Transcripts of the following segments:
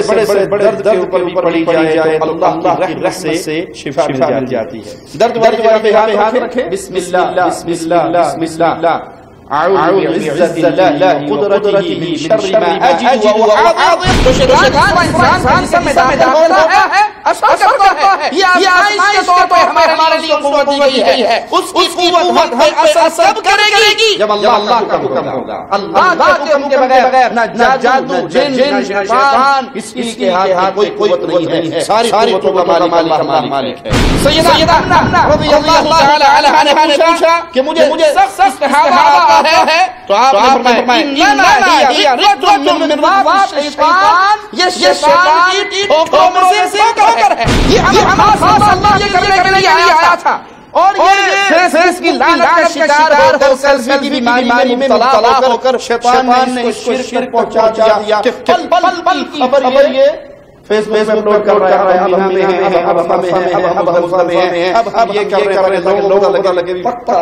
سے بڑے درد کے اوپر بھی پڑی جائے تو اللہ کی رحمت سے شفا مل جاتی ہے۔ درد والی جگہ پہ ہاتھ رکھیں، بسم اللہ بسم اللہ بسم اللہ، اعوذ بعزت اللہ وقدرتہ من شر ما اجد واحاذر۔ تو شیطان انسان سے میدان ہوتا ہے، اثر کرتا ہے، یہ آزمائش کے طور پر ہمارے لیے قوت دی گئی ہے۔ اس کی قوت ہم پہ اثر کرے گی جب اللہ کا حکم ہوگا۔ اللہ کے حکم کے بغیر نہ جادو جن نہ شیطان کسی کے ہاتھ کوئی قوت نہیں ہے، ساری قوتوں کا مالک ہے۔ سیدنا رضی اللہ تعالی عنہ نے پوچھا کہ مجھے سخت استحاضہ ہے تو آپ نے فرمایا انما ہی رجل من رجال الشیطان، یہ شیطان کی ٹھوکروں سے کر ہے۔ یہ ہمارے ساتھ اللہ یہ کرنے کے لیے آیا تھا، اور یہ فیس کی لعنت کا شکار ہو کر سلسلے کی بیماری میں مبتلا ہو کر شیطان نے اس کو شرک پہنچا دیا کہ پل پل کی خبر یہ فیس بک میں اپلوڈ کر رہا ہے، اب ہمیں ہیں، اب ہمیں ہیں، اب ہم ہیں، اب یہ کر رہے ہیں، لوگوں لگے پکا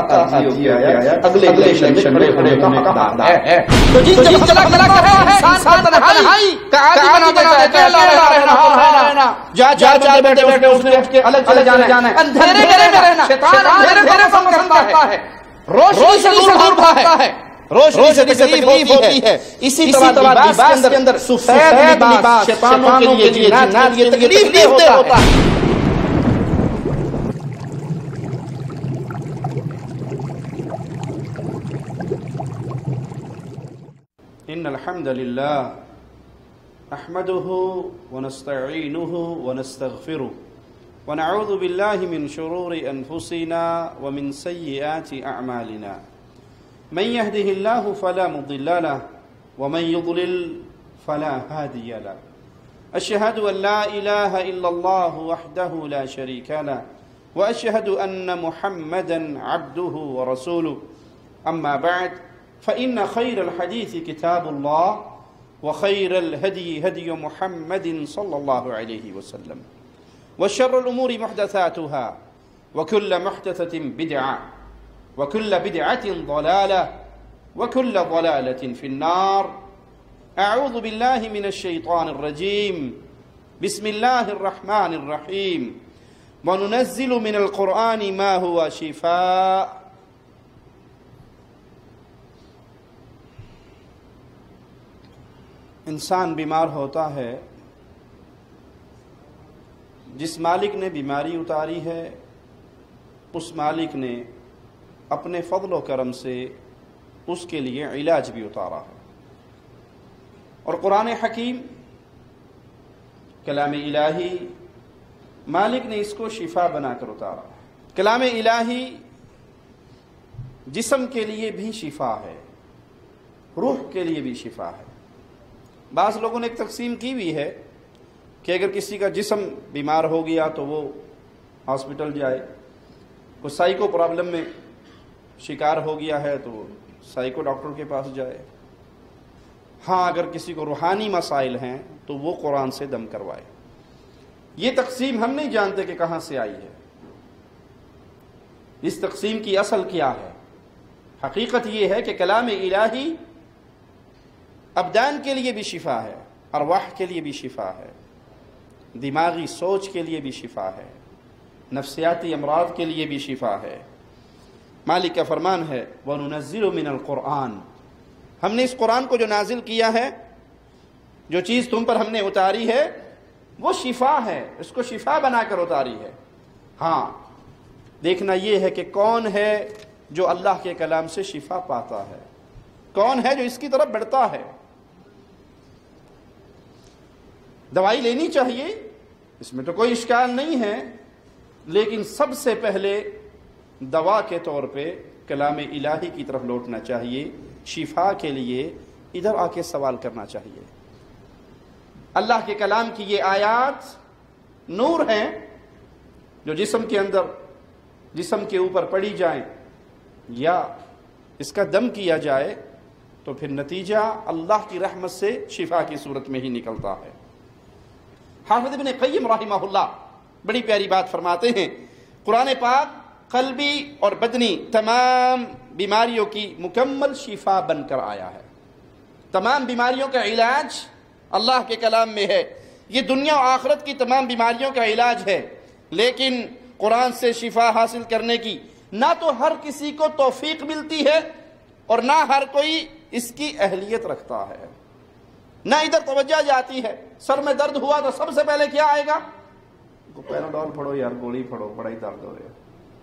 اگلے الیکشن میں کھڑے ہونے کا وعدہ ہے۔ تو جب چلا ہے انسان تنہائی کا عادی بنا دیتا ہے، رہنا جا بیٹھے اس نے اٹھ کے الگ چلے جانا ہے، اندھیرے میں رہنا، شیطان اندھیرے فن کرتا ہے، روشنی سے دور بھاگتا ہے، روشنی سے تکلیف ہوتی ہے۔ اسی طرح لباس کے اندر سفید لباس شیطانوں کے لیے، جنات کے لیے تکلیف دہ ہوتا ہے۔ ان الحمد للہ نحمده ونستعینه ونستغفره ونعوذ باللہ من شرور انفسنا ومن سیئات اعمالنا، من يهده الله فلا مضل له ومن يضلل فلا هادي له، أشهد أن لا إله إلا الله وحده لا شريك له وأشهد أن محمدا عبده ورسوله، أما بعد فإن خير الحديث كتاب الله وخير الهدي هدي محمد صلى الله عليه وسلم، وشر الأمور محدثاتها وكل محدثة بدعة وكل بدعة ضلالة وكل ضلالة في النار۔ أعوذ بالله من الشيطان الرجيم، بسم الله الرحمن الرحيم، وننزل من القرآن ما هو شفاء۔ انسان بیمار ہوتا ہے، جس مالک نے بیماری اتاری ہے اس مالک نے اپنے فضل و کرم سے اس کے لیے علاج بھی اتارا ہے، اور قرآن حکیم کلام الہی مالک نے اس کو شفا بنا کر اتارا ہے۔ کلام الہی جسم کے لیے بھی شفا ہے، روح کے لیے بھی شفا ہے۔ بعض لوگوں نے ایک تقسیم کی بھی ہے کہ اگر کسی کا جسم بیمار ہو گیا تو وہ ہاسپٹل جائے، کوئی سائیکو پرابلم میں شکار ہو گیا ہے تو سائیکو ڈاکٹر کے پاس جائے، ہاں اگر کسی کو روحانی مسائل ہیں تو وہ قرآن سے دم کروائے۔ یہ تقسیم ہم نہیں جانتے کہ کہاں سے آئی ہے، اس تقسیم کی اصل کیا ہے۔ حقیقت یہ ہے کہ کلام الہی ابدان کے لیے بھی شفا ہے، ارواح کے لیے بھی شفا ہے، دماغی سوچ کے لیے بھی شفا ہے، نفسیاتی امراض کے لیے بھی شفا ہے۔ مالک کا فرمان ہے وَنُنَزِّلُ مِنَ الْقُرْآنِ، ہم نے اس قرآن کو جو نازل کیا ہے، جو چیز تم پر ہم نے اتاری ہے وہ شفا ہے، اس کو شفا بنا کر اتاری ہے۔ ہاں دیکھنا یہ ہے کہ کون ہے جو اللہ کے کلام سے شفا پاتا ہے، کون ہے جو اس کی طرف بڑھتا ہے۔ دوائی لینی چاہیے، اس میں تو کوئی اشکال نہیں ہے، لیکن سب سے پہلے دوا کے طور پہ کلام الہی کی طرف لوٹنا چاہیے، شفا کے لیے ادھر آ کے سوال کرنا چاہیے۔ اللہ کے کلام کی یہ آیات نور ہیں جو جسم کے اندر، جسم کے اوپر پڑی جائیں یا اس کا دم کیا جائے تو پھر نتیجہ اللہ کی رحمت سے شفا کی صورت میں ہی نکلتا ہے۔ حافظ ابن قیم رحمہ اللہ بڑی پیاری بات فرماتے ہیں، قرآن پاک قلبی اور بدنی تمام بیماریوں کی مکمل شفا بن کر آیا ہے۔ تمام بیماریوں کا علاج اللہ کے کلام میں ہے۔ یہ دنیا و آخرت کی تمام بیماریوں کا علاج ہے، لیکن قرآن سے شفا حاصل کرنے کی نہ تو ہر کسی کو توفیق ملتی ہے اور نہ ہر کوئی اس کی اہلیت رکھتا ہے، نہ ادھر توجہ جاتی ہے۔ سر میں درد ہوا تو سب سے پہلے کیا آئے گا؟ پیناڈول پھڑو یار، گولی پھڑو، بڑا ہی درد ہو رہا ہے،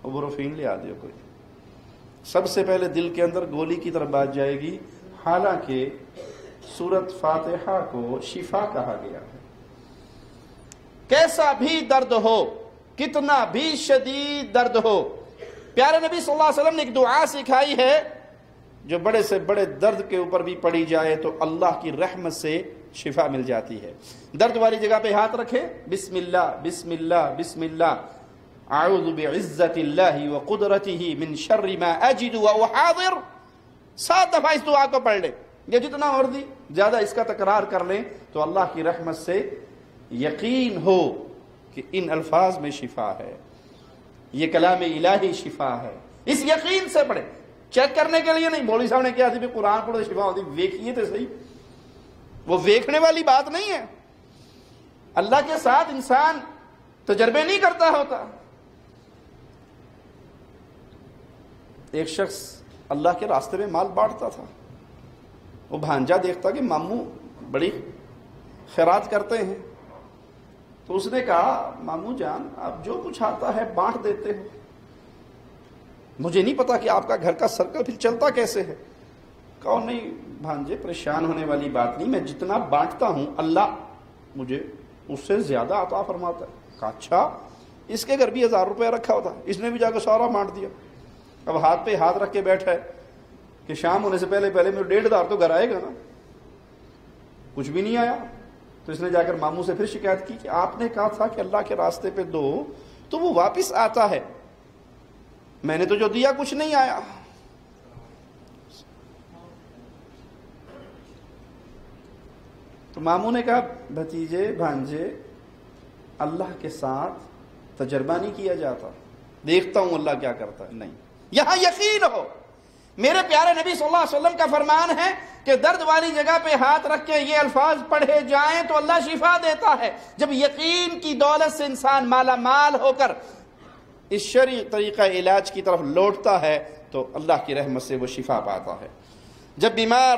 اوبروفین لے آ دیو کوئی۔ سب سے پہلے دل کے اندر گولی کی طرف بات جائے گی، حالانکہ سورۃ فاتحہ کو شفا کہا گیا ہے۔ کیسا بھی درد ہو، کتنا بھی شدید درد ہو، پیارے نبی صلی اللہ علیہ وسلم نے ایک دعا سکھائی ہے جو بڑے سے بڑے درد کے اوپر بھی پڑھی جائے تو اللہ کی رحمت سے شفا مل جاتی ہے۔ درد والی جگہ پہ ہاتھ رکھے، بسم اللہ بسم اللہ بسم اللہ، اعوذ بعزت اللہ وقدرتہ من شر ما اجد واحاذر، 7 دفعہ اس دعا کو پڑھ لیں، یہ جتنا مرضی زیادہ اس کا تکرار کر لیں تو اللہ کی رحمت سے یقین ہو کہ ان الفاظ میں شفا ہے، یہ کلام الہی شفا ہے، اس یقین سے پڑھیں۔ چیک کرنے کے لیے نہیں، مولوی صاحب نے کیا تھی قرآن پڑھو شفا ہوتی، ویکھیے تو صحیح، وہ ویکھنے والی بات نہیں ہے۔ اللہ کے ساتھ انسان تجربے نہیں کرتا ہوتا۔ ایک شخص اللہ کے راستے میں مال بانٹتا تھا، وہ بھانجا دیکھتا کہ ماموں بڑی خیرات کرتے ہیں، تو اس نے کہا ماموں جان آپ جو کچھ آتا ہے بانٹ دیتے ہو، مجھے نہیں پتا کہ آپ کا گھر کا سرکل پھر چلتا کیسے ہے۔ کہو نہیں بھانجے پریشان ہونے والی بات نہیں، میں جتنا بانٹتا ہوں اللہ مجھے اس سے زیادہ عطا فرماتا ہے۔ کہا اچھا، اس کے گھر بھی 1000 روپے رکھا ہوتا، اس نے بھی جا کے سارا بانٹ دیا۔ اب ہاتھ پہ ہاتھ رکھ کے بیٹھا ہے کہ شام ہونے سے پہلے میرے 1500 تو گھر آئے گا نا، کچھ بھی نہیں آیا۔ تو اس نے جا کر ماموں سے پھر شکایت کی کہ آپ نے کہا تھا کہ اللہ کے راستے پہ دو تو وہ واپس آتا ہے، میں نے تو جو دیا کچھ نہیں آیا۔ تو ماموں نے کہا بھتیجے بھانجے اللہ کے ساتھ تجربہ نہیں کیا جاتا، دیکھتا ہوں اللہ کیا کرتا ہے، نہیں، یہاں یقین ہو۔ میرے پیارے نبی صلی اللہ علیہ وسلم کا فرمان ہے کہ درد والی جگہ پہ ہاتھ رکھ کے یہ الفاظ پڑھے جائیں تو اللہ شفا دیتا ہے۔ جب یقین کی دولت سے انسان مالا مال ہو کر اس شرعی طریقہ علاج کی طرف لوٹتا ہے تو اللہ کی رحمت سے وہ شفا پاتا ہے۔ جب بیمار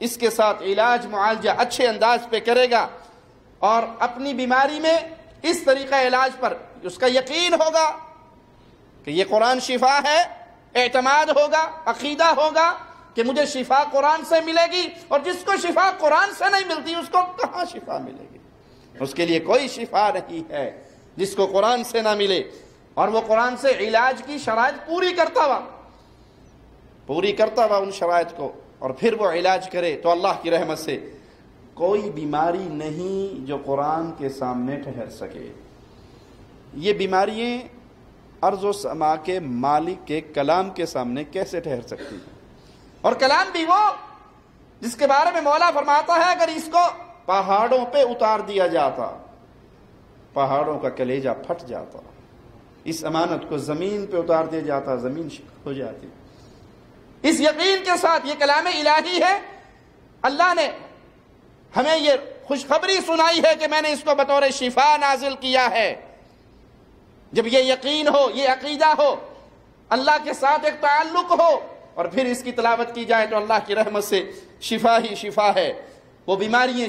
اس کے ساتھ علاج معالجہ اچھے انداز پہ کرے گا اور اپنی بیماری میں اس طریقہ علاج پر اس کا یقین ہوگا کہ یہ قرآن شفا ہے، اعتماد ہوگا، عقیدہ ہوگا کہ مجھے شفا قرآن سے ملے گی، اور جس کو شفا قرآن سے نہیں ملتی اس کو کہاں شفا ملے گی؟ اس کے لیے کوئی شفا نہیں ہے جس کو قرآن سے نہ ملے، اور وہ قرآن سے علاج کی شرائط پوری کرتا ہوا ان شرائط کو، اور پھر وہ علاج کرے تو اللہ کی رحمت سے کوئی بیماری نہیں جو قرآن کے سامنے ٹھہر سکے۔ یہ بیماریاں ارض و سما کے مالک کے کلام کے سامنے کیسے ٹھہر سکتی ہیں؟ اور کلام بھی وہ جس کے بارے میں مولا فرماتا ہے اگر اس کو پہاڑوں پہ اتار دیا جاتا پہاڑوں کا کلیجہ پھٹ جاتا، اس امانت کو زمین پہ اتار دیا جاتا زمین شک ہو جاتی۔ اس یقین کے ساتھ یہ کلام الہی ہے، اللہ نے ہمیں یہ خوشخبری سنائی ہے کہ میں نے اس کو بطور شفا نازل کیا ہے۔ جب یہ یقین ہو، یہ عقیدہ ہو، اللہ کے ساتھ ایک تعلق ہو، اور پھر اس کی تلاوت کی جائے تو اللہ کی رحمت سے شفا ہی شفا ہے۔ وہ بیماریاں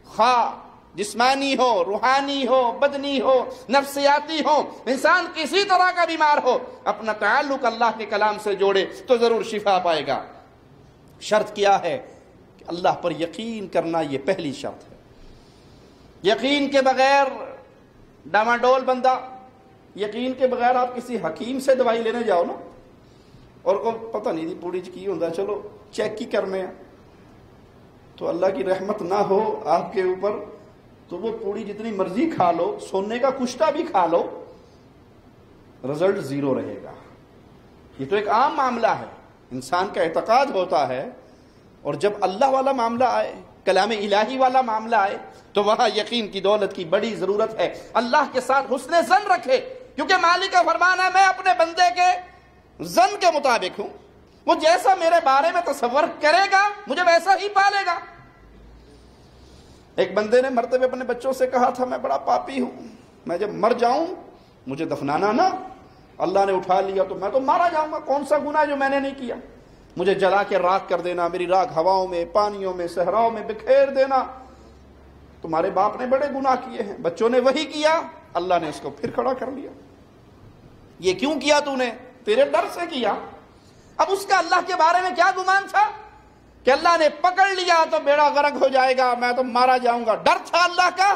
خواہ جسمانی ہو، روحانی ہو، بدنی ہو، نفسیاتی ہو، انسان کسی طرح کا بیمار ہو، اپنا تعلق اللہ کے کلام سے جوڑے تو ضرور شفا پائے گا۔ شرط کیا ہے کہ اللہ پر یقین کرنا، یہ پہلی شرط ہے۔ یقین کے بغیر ڈاماڈول بندہ، یقین کے بغیر آپ کسی حکیم سے دوائی لینے جاؤ نا، اور کو پتہ نہیں دی پوڑی کی ہوتا، چلو چیک ہی کرنے ہیں، تو اللہ کی رحمت نہ ہو آپ کے اوپر تو وہ پوڑی جتنی مرضی کھا لو، سونے کا کشتہ بھی کھا لو، رزلٹ زیرو رہے گا۔ یہ تو ایک عام معاملہ ہے، انسان کا اعتقاد ہوتا ہے، اور جب اللہ والا معاملہ آئے، کلام الہی والا معاملہ آئے تو وہاں یقین کی دولت کی بڑی ضرورت ہے۔ اللہ کے ساتھ حسن ظن رکھے، کیونکہ مالک کا فرمان ہے میں اپنے بندے کے ظن کے مطابق ہوں، وہ جیسا میرے بارے میں تصور کرے گا مجھے ویسا ہی پالے گا۔ ایک بندے نے مرتے ہوئے اپنے بچوں سے کہا تھا میں بڑا پاپی ہوں، میں جب مر جاؤں مجھے دفنانا نا، اللہ نے اٹھا لیا تو میں تو مارا جاؤں گا، کون سا گناہ جو میں نے نہیں کیا، مجھے جلا کے راکھ کر دینا، میری راکھ ہواؤں میں، پانیوں میں، صحراؤں میں بکھیر دینا۔ تمہارے باپ نے بڑے گناہ کیے ہیں، بچوں نے وہی کیا، اللہ نے اس کو پھر کھڑا کر لیا۔ یہ کیوں کیا تو نے؟ تیرے ڈر سے کیا۔ اب اس کا اللہ کے بارے میں کیا گمان تھا کہ اللہ نے پکڑ لیا تو بیڑا غرق ہو جائے گا، میں تو مارا جاؤں گا، ڈر تھا اللہ کا۔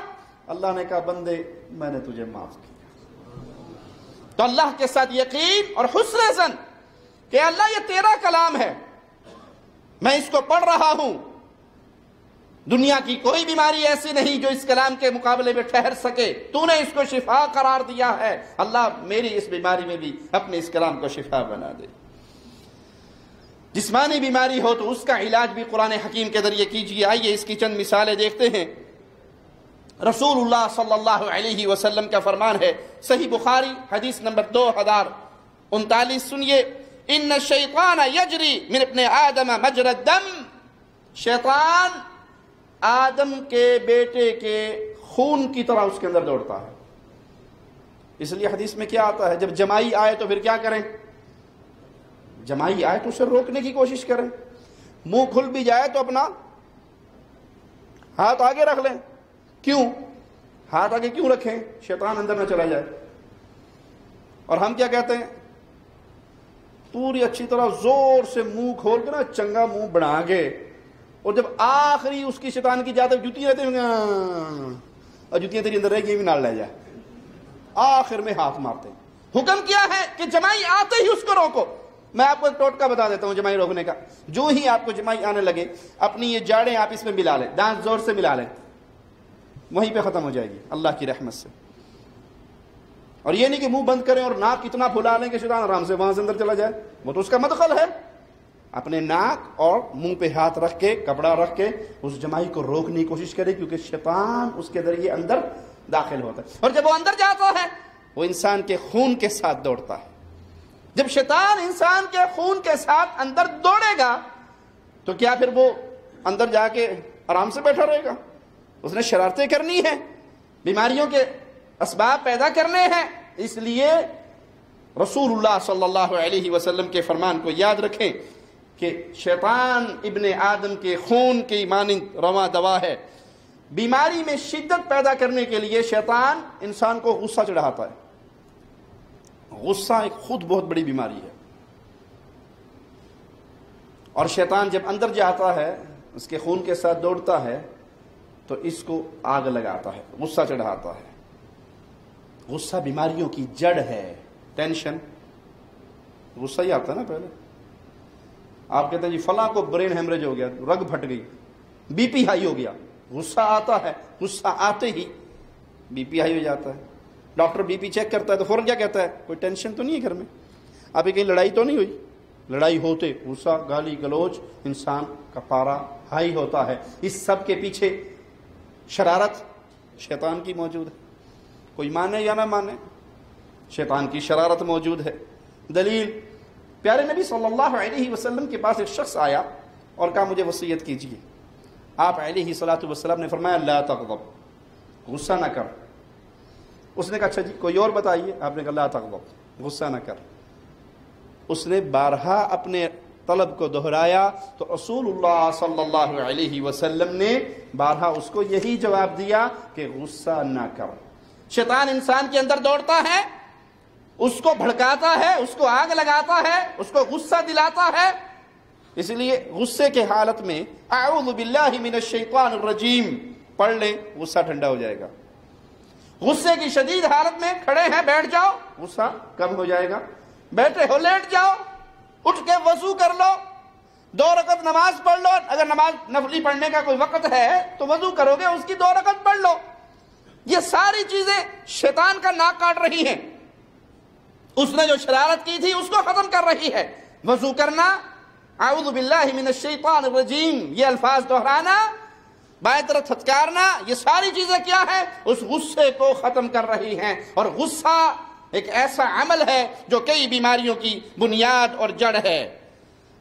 اللہ نے کہا بندے میں نے تجھے معاف کیا۔ تو اللہ کے ساتھ یقین اور حسن ظن کہ اللہ یہ تیرا کلام ہے، میں اس کو پڑھ رہا ہوں، دنیا کی کوئی بیماری ایسی نہیں جو اس کلام کے مقابلے میں ٹھہر سکے، تو نے اس کو شفا قرار دیا ہے، اللہ میری اس بیماری میں بھی اپنے اس کلام کو شفا بنا دے۔ جسمانی بیماری ہو تو اس کا علاج بھی قرآن حکیم کے ذریعے کیجیے۔ آئیے اس کی چند مثالیں دیکھتے ہیں۔ رسول اللہ صلی اللہ علیہ وسلم کا فرمان ہے، صحیح بخاری حدیث نمبر 2039، سنیے، ان الشیطان یجری من ابن آدم مجرى الدم، شیطان آدم کے بیٹے کے خون کی طرح اس کے اندر دوڑتا ہے۔ اس لیے حدیث میں کیا آتا ہے، جب جمائی آئے تو پھر کیا کریں؟ جمائی آئے تو اسے روکنے کی کوشش کریں، منہ کھل بھی جائے تو اپنا ہاتھ آگے رکھ لیں۔ کیوں ہاتھ آگے کیوں رکھیں؟ شیطان اندر نہ چلا جائے۔ اور ہم کیا کہتے ہیں، پوری اچھی طرح زور سے منہ کھول کے نا چنگا منہ بنا کے، اور جب آخری اس کی شیطان کی جاتے جوتی رہتے ہیں اور جوتیاں تیری اندر رہ گئی بھی نال لے جائے، آخر میں ہاتھ مارتے ہیں۔ حکم کیا ہے کہ جمائی آتے ہی اس کو روکو۔ میں آپ کو ایک ٹوٹکا بتا دیتا ہوں جمائی روکنے کا۔ جو ہی آپ کو جمائی آنے لگے، اپنی یہ جاڑیں آپ اس میں ملا لیں، دانت زور سے ملا لیں، وہیں پہ ختم ہو جائے گی اللہ کی رحمت سے۔ اور یہ نہیں کہ منہ بند کریں اور ناک اتنا پھلا لیں کہ شیطان آرام سے وہاں سے اندر چلا جائے، وہ تو اس کا مدخل ہے۔ اپنے ناک اور منہ پہ ہاتھ رکھ کے، کپڑا رکھ کے اس جمائی کو روکنے کی کوشش کرے، کیونکہ شیطان اس کے ذریعے اندر داخل ہوتا ہے، اور جب وہ اندر جاتا ہے وہ انسان کے خون کے ساتھ دوڑتا ہے۔ جب شیطان انسان کے خون کے ساتھ اندر دوڑے گا تو کیا پھر وہ اندر جا کے آرام سے بیٹھا رہے گا؟ اس نے شرارتیں کرنی ہیں، بیماریوں کے اسباب پیدا کرنے ہیں۔ اس لیے رسول اللہ صلی اللہ علیہ وسلم کے فرمان کو یاد رکھیں کہ شیطان ابن آدم کے خون کی مانند رواں دوا ہے۔ بیماری میں شدت پیدا کرنے کے لیے شیطان انسان کو غصہ چڑھاتا ہے۔ غصہ ایک خود بہت بڑی بیماری ہے، اور شیطان جب اندر جاتا ہے، اس کے خون کے ساتھ دوڑتا ہے تو اس کو آگ لگاتا ہے، غصہ چڑھاتا ہے۔ غصہ بیماریوں کی جڑ ہے۔ ٹینشن، غصہ ہی آتا ہے نا پہلے۔ آپ کہتے ہیں جی فلاں کو برین ہیمریج ہو گیا، رگ پھٹ گئی، بی پی ہائی ہو گیا، غصہ آتا ہے، غصہ آتے ہی بی پی ہائی ہو جاتا ہے۔ ڈاکٹر بی پی چیک کرتا ہے تو فوراً کیا کہتا ہے، کوئی ٹینشن تو نہیں ہے گھر میں، ابھی کہیں لڑائی تو نہیں ہوئی؟ لڑائی ہوتے غصہ، گالی گلوچ، انسان کا پارا ہائی ہوتا ہے۔ اس سب کے پیچھے شرارت شیطان کی موجود ہے، کوئی مانے یا نہ مانے، شیطان کی شرارت موجود ہے۔ دلیل، پیارے نبی صلی اللہ علیہ وسلم کے پاس ایک شخص آیا اور کہا مجھے وصیت کیجیے۔ آپ علیہ الصلوۃ والسلام نے فرمایا لا تغضب، غصہ نہ کر۔ اس نے کہا اچھا جی کوئی اور بتائیے۔ آپ نے کہا لا تغضب، غصہ نہ کر۔ اس نے بارہا اپنے طلب کو دہرایا تو رسول اللہ صلی اللہ علیہ وسلم نے بارہا اس کو یہی جواب دیا کہ غصہ نہ کر۔ شیطان انسان کے اندر دوڑتا ہے، اس کو بھڑکاتا ہے، اس کو آگ لگاتا ہے، اس کو غصہ دلاتا ہے۔ اس لیے غصے کے حالت میں اعوذ باللہ من الشیطان الرجیم پڑھ لیں، غصہ ٹھنڈا ہو جائے گا۔ غصے کی شدید حالت میں کھڑے ہیں، بیٹھ جاؤ، غصہ کم ہو جائے گا۔ بیٹھے ہو لیٹ جاؤ، اٹھ کے وضو کر لو، 2 رکعت نماز پڑھ لو۔ اگر نماز نفلی پڑھنے کا کوئی وقت ہے تو وضو کرو گے، اس کی 2 رکعت پڑھ لو۔ یہ ساری چیزیں شیطان کا ناک کاٹ رہی ہیں، اس نے جو شرارت کی تھی اس کو ختم کر رہی ہے۔ وضو کرنا، اعوذ باللہ من الشیطان الرجیم، یہ الفاظ دہرانا، بائیں طرف تھتکارنا، یہ ساری چیزیں کیا ہے، اس غصے کو ختم کر رہی ہیں۔ اور غصہ ایک ایسا عمل ہے جو کئی بیماریوں کی بنیاد اور جڑ ہے۔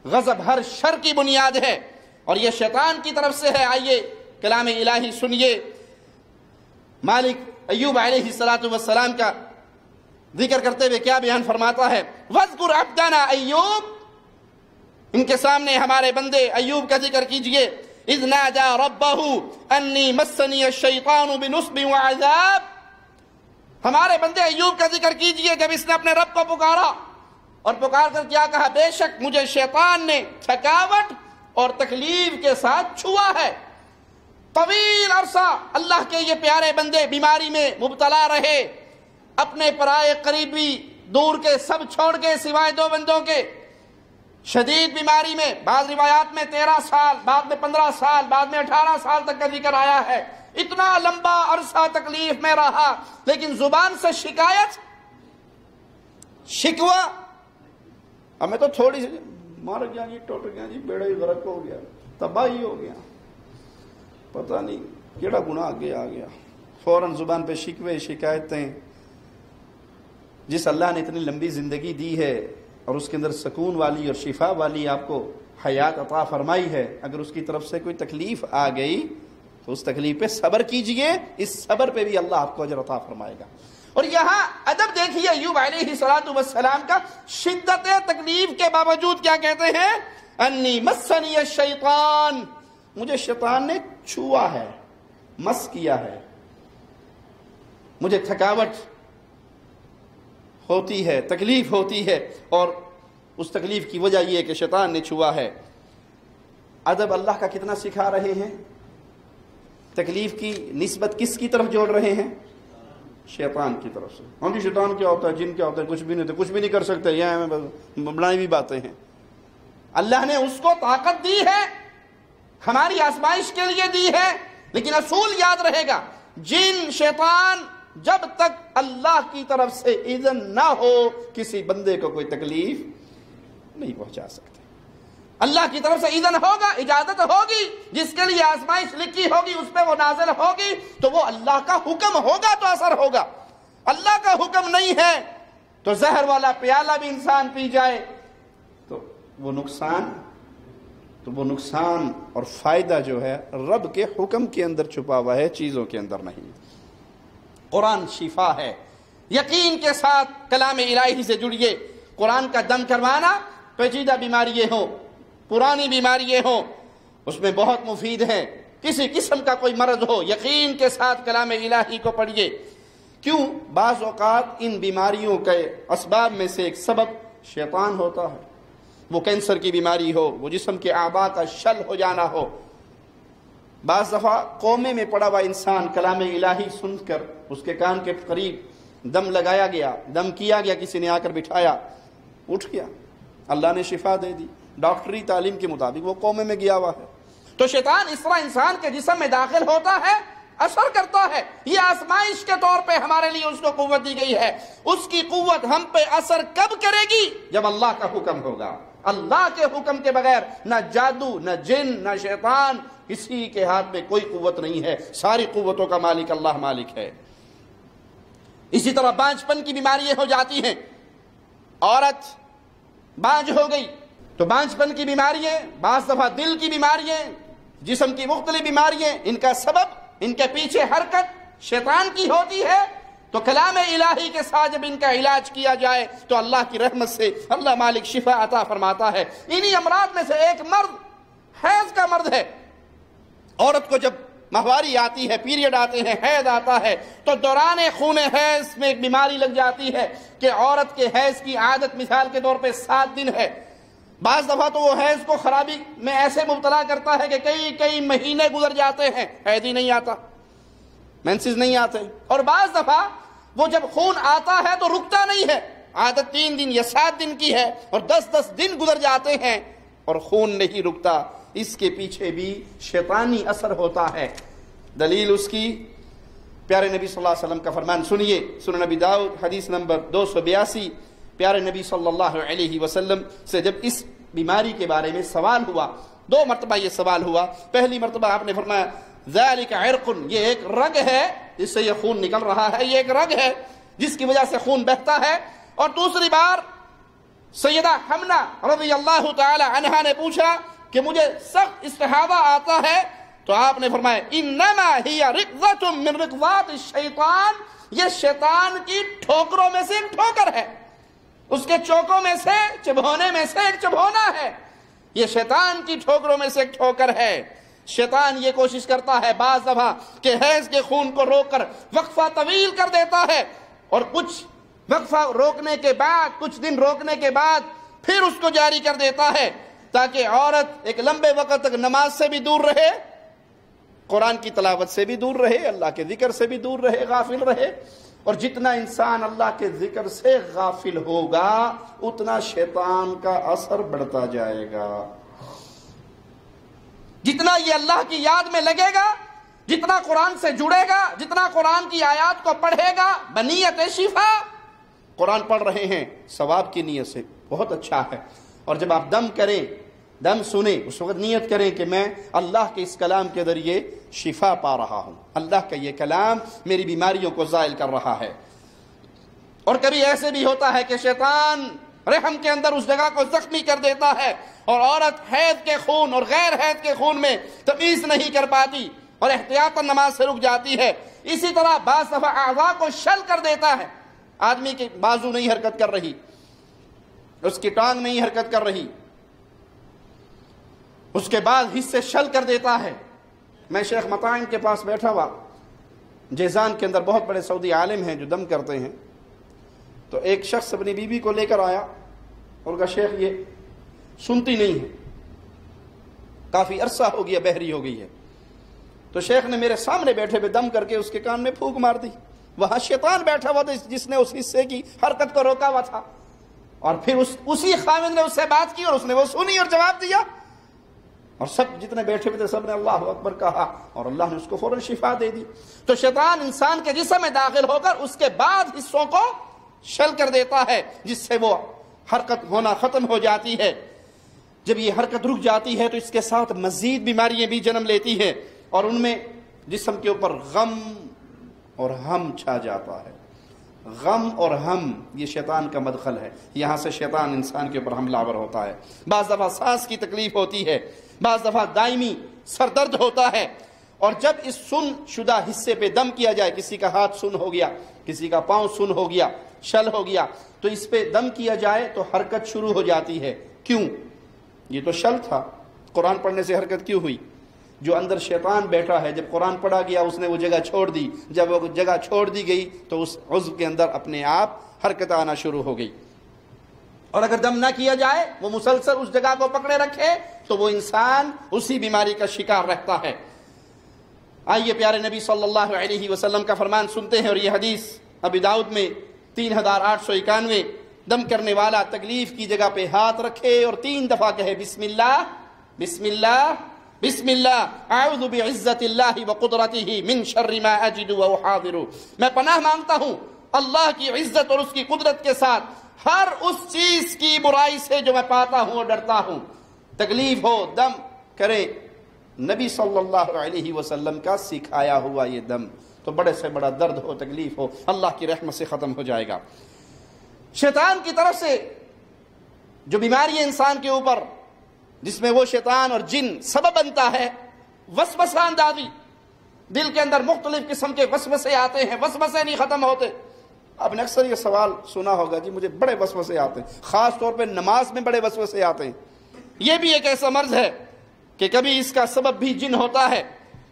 غضب ہر شر کی بنیاد ہے اور یہ شیطان کی طرف سے ہے۔ آئیے کلام الہی سنیے۔ مالک ایوب علیہ السلام کا ذکر کرتے ہوئے کیا بیان فرماتا ہے؟ وَاذْكُرْ عَبْدَنَا ایوب، ان کے سامنے ہمارے بندے ایوب کا ذکر کیجئے۔ اِذْ نَادَى رَبَّهُ أَنِّي مَسَّنِيَ الشَّيْطَانُ بِنُصْبٍ وَعَذَابٍ، ہمارے بندے ایوب کا ذکر کیجئے جب اس نے اپنے رب کو پکارا، اور پکار کر کیا کہا؟ بے شک مجھے شیطان نے تھکاوٹ اور تکلیف کے ساتھ چھوا ہے۔ طویل عرصہ اللہ کے یہ پیارے بندے بیماری میں مبتلا رہے، اپنے پرائے قریبی دور کے سب چھوڑ کے سوائے 2 بندوں کے، شدید بیماری میں، بعض روایات میں 13 سال، بعد میں 15 سال، بعد میں 18 سال تک کا ذکر آیا ہے۔ اتنا لمبا عرصہ تکلیف میں رہا، لیکن زبان سے شکایت، شکوہ، ہمیں تو تھوڑی سی مر گیا جی، ٹوٹ گیا جی، بیڑا ہی غرق ہو گیا، تباہی ہو گیا، پتہ نہیں کیڑا گناہ آگے آ گیا، فوراً زبان پہ شکوے شکایتیں۔ جس اللہ نے اتنی لمبی زندگی دی ہے اور اس کے اندر سکون والی اور شفا والی آپ کو حیات عطا فرمائی ہے، اگر اس کی طرف سے کوئی تکلیف آ گئی تو اس تکلیف پہ صبر کیجئے، اس صبر پہ بھی اللہ آپ کو اجر عطا فرمائے گا۔ اور یہاں ادب دیکھیے ایوب علیہ السلام کا، شدت تکلیف کے باوجود کیا کہتے ہیں؟ انی مسنی الشیطان، مجھے شیطان نے چھوا ہے، مس کیا ہے، مجھے تھکاوٹ ہوتی ہے، تکلیف ہوتی ہے، اور اس تکلیف کی وجہ یہ ہے کہ شیطان نے چھوا ہے۔ ادب اللہ کا کتنا سکھا رہے ہیں، تکلیف کی نسبت کس کی طرف جوڑ رہے ہیں؟ شیطان کی طرف سے۔ ہاں جی شیطان کیا ہوتا ہے، جن کیا ہوتا ہے، کچھ بھی نہیں ہوتا، کچھ بھی نہیں کر سکتے، یہ بنائی بھی باتیں ہیں۔ اللہ نے اس کو طاقت دی ہے، ہماری آزمائش کے لیے دی ہے، لیکن اصول یاد رہے گا، جن شیطان جب تک اللہ کی طرف سے اذن نہ ہو کسی بندے کو کوئی تکلیف نہیں پہنچا سکتے۔ اللہ کی طرف سے اذن ہوگا، اجازت ہوگی، جس کے لیے آزمائش لکھی ہوگی اس پہ وہ نازل ہوگی، تو وہ اللہ کا حکم ہوگا تو اثر ہوگا۔ اللہ کا حکم نہیں ہے تو زہر والا پیالہ بھی انسان پی جائے تو وہ نقصان اور فائدہ جو ہے رب کے حکم کے اندر چھپا ہوا ہے، چیزوں کے اندر نہیں۔ قرآن شفا ہے، یقین کے ساتھ کلام الہی سے جڑیے۔ قرآن کا دم کروانا، پیچیدہ بیماریاں ہوں، پرانی بیماریاں ہوں، اس میں بہت مفید ہے۔ کسی قسم کا کوئی مرض ہو، یقین کے ساتھ کلام الہی کو پڑھیے۔ کیوں؟ بعض اوقات ان بیماریوں کے اسباب میں سے ایک سبب شیطان ہوتا ہے، وہ کینسر کی بیماری ہو، وہ جسم کے اعضاء کا شل ہو جانا ہو۔ بعض دفعہ کومے میں پڑا ہوا انسان کلام الہی سن کر اس کے کان کے قریب دم لگایا گیا، دم کیا گیا، کسی نے آ کر بٹھایا، اٹھ گیا، اللہ نے شفا دے دی، ڈاکٹری تعلیم کے مطابق وہ کومے میں گیا ہوا ہے۔ تو شیطان اس طرح انسان کے جسم میں داخل ہوتا ہے، اثر کرتا ہے۔ یہ آزمائش کے طور پہ ہمارے لیے اس کو قوت دی گئی ہے۔ اس کی قوت ہم پہ اثر کب کرے گی؟ جب اللہ کا حکم ہوگا۔ اللہ کے حکم کے بغیر نہ جادو، نہ جن، نہ شیطان، کسی کے ہاتھ میں کوئی قوت نہیں ہے۔ ساری قوتوں کا مالک اللہ مالک ہے۔ اسی طرح بانجھ پن کی بیماریاں ہو جاتی ہیں، عورت بانجھ ہو گئی تو بانجھ پن کی بیماریاں، بعض دفعہ دل کی بیماریاں، جسم کی مختلف بیماریاں، ان کا سبب، ان کے پیچھے حرکت شیطان کی ہوتی ہے۔ تو کلام الہی کے ساتھ جب ان کا علاج کیا جائے تو اللہ کی رحمت سے اللہ مالک شفا عطا فرماتا ہے۔ انہی امراض میں سے ایک مرض حیض کا مرض ہے۔ عورت کو جب ماہواری آتی ہے، پیریڈ آتے ہیں، حیض آتا ہے، تو دوران خون حیض میں ایک بیماری لگ جاتی ہے کہ عورت کے حیض کی عادت مثال کے طور پہ 7 دن ہے۔ بعض دفعہ تو وہ حیض کو خرابی میں ایسے مبتلا کرتا ہے کہ کئی مہینے گزر جاتے ہیں، حیض ہی نہیں آتا، مینسز نہیں آتے۔ اور بعض دفعہ وہ جب خون آتا ہے تو رکتا نہیں ہے، عادت 3 دن یا 7 دن کی ہے اور 10 دن گزر جاتے ہیں اور خون نہیں رکتا۔ اس کے پیچھے بھی شیطانی اثر ہوتا ہے۔ دلیل اس کی پیارے نبی صلی اللہ علیہ وسلم کا فرمان سنیے، سنن نبی داؤد حدیث نمبر 282۔ پیارے نبی صلی اللہ علیہ وسلم سے جب اس بیماری کے بارے میں سوال ہوا، 2 مرتبہ یہ سوال ہوا۔ پہلی مرتبہ آپ نے فرمایا ذالک عرق، یہ ایک رگ ہے جس سے یہ خون نکل رہا ہے، یہ ایک رگ ہے جس کی وجہ سے خون بہتا ہے۔ اور دوسری بار سیدہ حمنہ رضی اللہ تعالی عنہا نے پوچھا کہ مجھے سخت استحاضہ آتا ہے، تو آپ نے فرمایا انما ہی رقضۃ من رقضات الشیطان، یہ شیطان کی ٹھوکروں میں سے ایک ٹھوکر ہے، اس کے چوکوں میں سے، چبھونے میں سے ایک چبھونا ہے، یہ شیطان کی ٹھوکروں میں سے ایک ٹھوکر ہے۔ شیطان یہ کوشش کرتا ہے بعض دفعہ کہ حیض کے خون کو روک کر وقفہ طویل کر دیتا ہے، اور کچھ وقفہ روکنے کے بعد، کچھ دن روکنے کے بعد پھر اس کو جاری کر دیتا ہے، تاکہ عورت ایک لمبے وقت تک نماز سے بھی دور رہے، قرآن کی تلاوت سے بھی دور رہے، اللہ کے ذکر سے بھی دور رہے، غافل رہے۔ اور جتنا انسان اللہ کے ذکر سے غافل ہوگا اتنا شیطان کا اثر بڑھتا جائے گا۔ جتنا یہ اللہ کی یاد میں لگے گا، جتنا قرآن سے جڑے گا، جتنا قرآن کی آیات کو پڑھے گا بنیت شفا، قرآن پڑھ رہے ہیں ثواب کی نیت سے، بہت اچھا ہے۔ اور جب آپ دم کریں، دم سنیں، اس وقت نیت کریں کہ میں اللہ کے اس کلام کے ذریعے شفا پا رہا ہوں، اللہ کا یہ کلام میری بیماریوں کو زائل کر رہا ہے۔ اور کبھی ایسے بھی ہوتا ہے کہ شیطان رحم کے اندر اس جگہ کو زخمی کر دیتا ہے، اور عورت حیض کے خون اور غیر حیض کے خون میں تمیز نہیں کر پاتی اور احتیاطاً نماز سے رک جاتی ہے۔ اسی طرح بعض دفعہ اعضاء کو شل کر دیتا ہے، آدمی کی بازو نہیں حرکت کر رہی، اس کی ٹانگ نہیں حرکت کر رہی، اس کے بعد حصے شل کر دیتا ہے۔ میں شیخ مطاعم کے پاس بیٹھا ہوا، جیزان کے اندر بہت بڑے سعودی عالم ہیں جو دم کرتے ہیں، تو ایک شخص اپنی بیوی کو لے کر آیا اور کہا شیخ یہ سنتی نہیں ہے، کافی عرصہ ہو گیا، بہری ہو گئی ہے۔ تو شیخ نے میرے سامنے بیٹھے ہوئے دم کر کے اس کے کان میں پھونک مار دی۔ وہاں شیطان بیٹھا ہوا تھا جس نے اس حصے کی حرکت کو روکا ہوا تھا، اور پھر اسی خاوند نے اس سے بات کی اور اس نے وہ سنی اور جواب دیا، اور سب جتنے بیٹھے ہوئے تھے سب نے اللہ اکبر کہا، اور اللہ نے اس کو فوراً شفا دے دی۔ تو شیطان انسان کے جسم میں داخل ہو کر اس کے بعد حصوں کو شل کر دیتا ہے، جس سے وہ حرکت ہونا ختم ہو جاتی ہے۔ جب یہ حرکت رک جاتی ہے تو اس کے ساتھ مزید بیماریاں بھی جنم لیتی ہیں، اور ان میں جسم کے اوپر غم اور ہم چھا جاتا ہے۔ غم اور ہم یہ شیطان کا مدخل ہے، یہاں سے شیطان انسان کے اوپر حملہ آور ہوتا ہے۔ بعض دفعہ سانس کی تکلیف ہوتی ہے، بعض دفعہ دائمی سر درد ہوتا ہے، اور جب اس سن شدہ حصے پہ دم کیا جائے، کسی کا ہاتھ سن ہو گیا، کسی کا پاؤں سن ہو گیا، شل ہو گیا، تو اس پہ دم کیا جائے تو حرکت شروع ہو جاتی ہے۔ کیوں؟ یہ تو شل تھا، قرآن پڑھنے سے حرکت کیوں ہوئی؟ جو اندر شیطان بیٹھا ہے، جب قرآن پڑھا گیا اس نے وہ جگہ چھوڑ دی، جب وہ جگہ چھوڑ دی گئی تو اس عضو کے اندر اپنے آپ حرکت آنا شروع ہو گئی۔ اور اگر دم نہ کیا جائے، وہ مسلسل اس جگہ کو پکڑے رکھے، تو وہ انسان اسی بیماری کا شکار رہتا ہے۔ آئیے پیارے نبی صلی اللہ علیہ وسلم کا فرمان سنتے ہیں، اور یہ حدیث ابی داؤد میں 3891، دم کرنے والا تکلیف کی جگہ پہ ہاتھ رکھے اور 3 دفعہ کہے بسم اللہ بسم اللہ بسم اللہ، اعوذ بعزت اللہ وقدرتہ من شر ما اجد واحاذر، میں پناہ مانگتا ہوں اللہ کی عزت اور اس کی قدرت کے ساتھ ہر اس چیز کی برائی سے جو میں پاتا ہوں اور ڈرتا ہوں۔ تکلیف ہو دم کرے، نبی صلی اللہ علیہ وسلم کا سکھایا ہوا یہ دم، تو بڑے سے بڑا درد ہو، تکلیف ہو، اللہ کی رحمت سے ختم ہو جائے گا۔ شیطان کی طرف سے جو بیماری ہے انسان کے اوپر، جس میں وہ شیطان اور جن سبب بنتا ہے، وسوسہ اندازی، دل کے اندر مختلف قسم کے وسوسے آتے ہیں، وسوسے نہیں ختم ہوتے۔ آپ نے اکثر یہ سوال سنا ہوگا، جی مجھے بڑے وسوسے آتے ہیں، خاص طور پہ نماز میں بڑے وسوسے آتے ہیں۔ یہ بھی ایک ایسا مرض ہے کہ کبھی اس کا سبب بھی جن ہوتا ہے،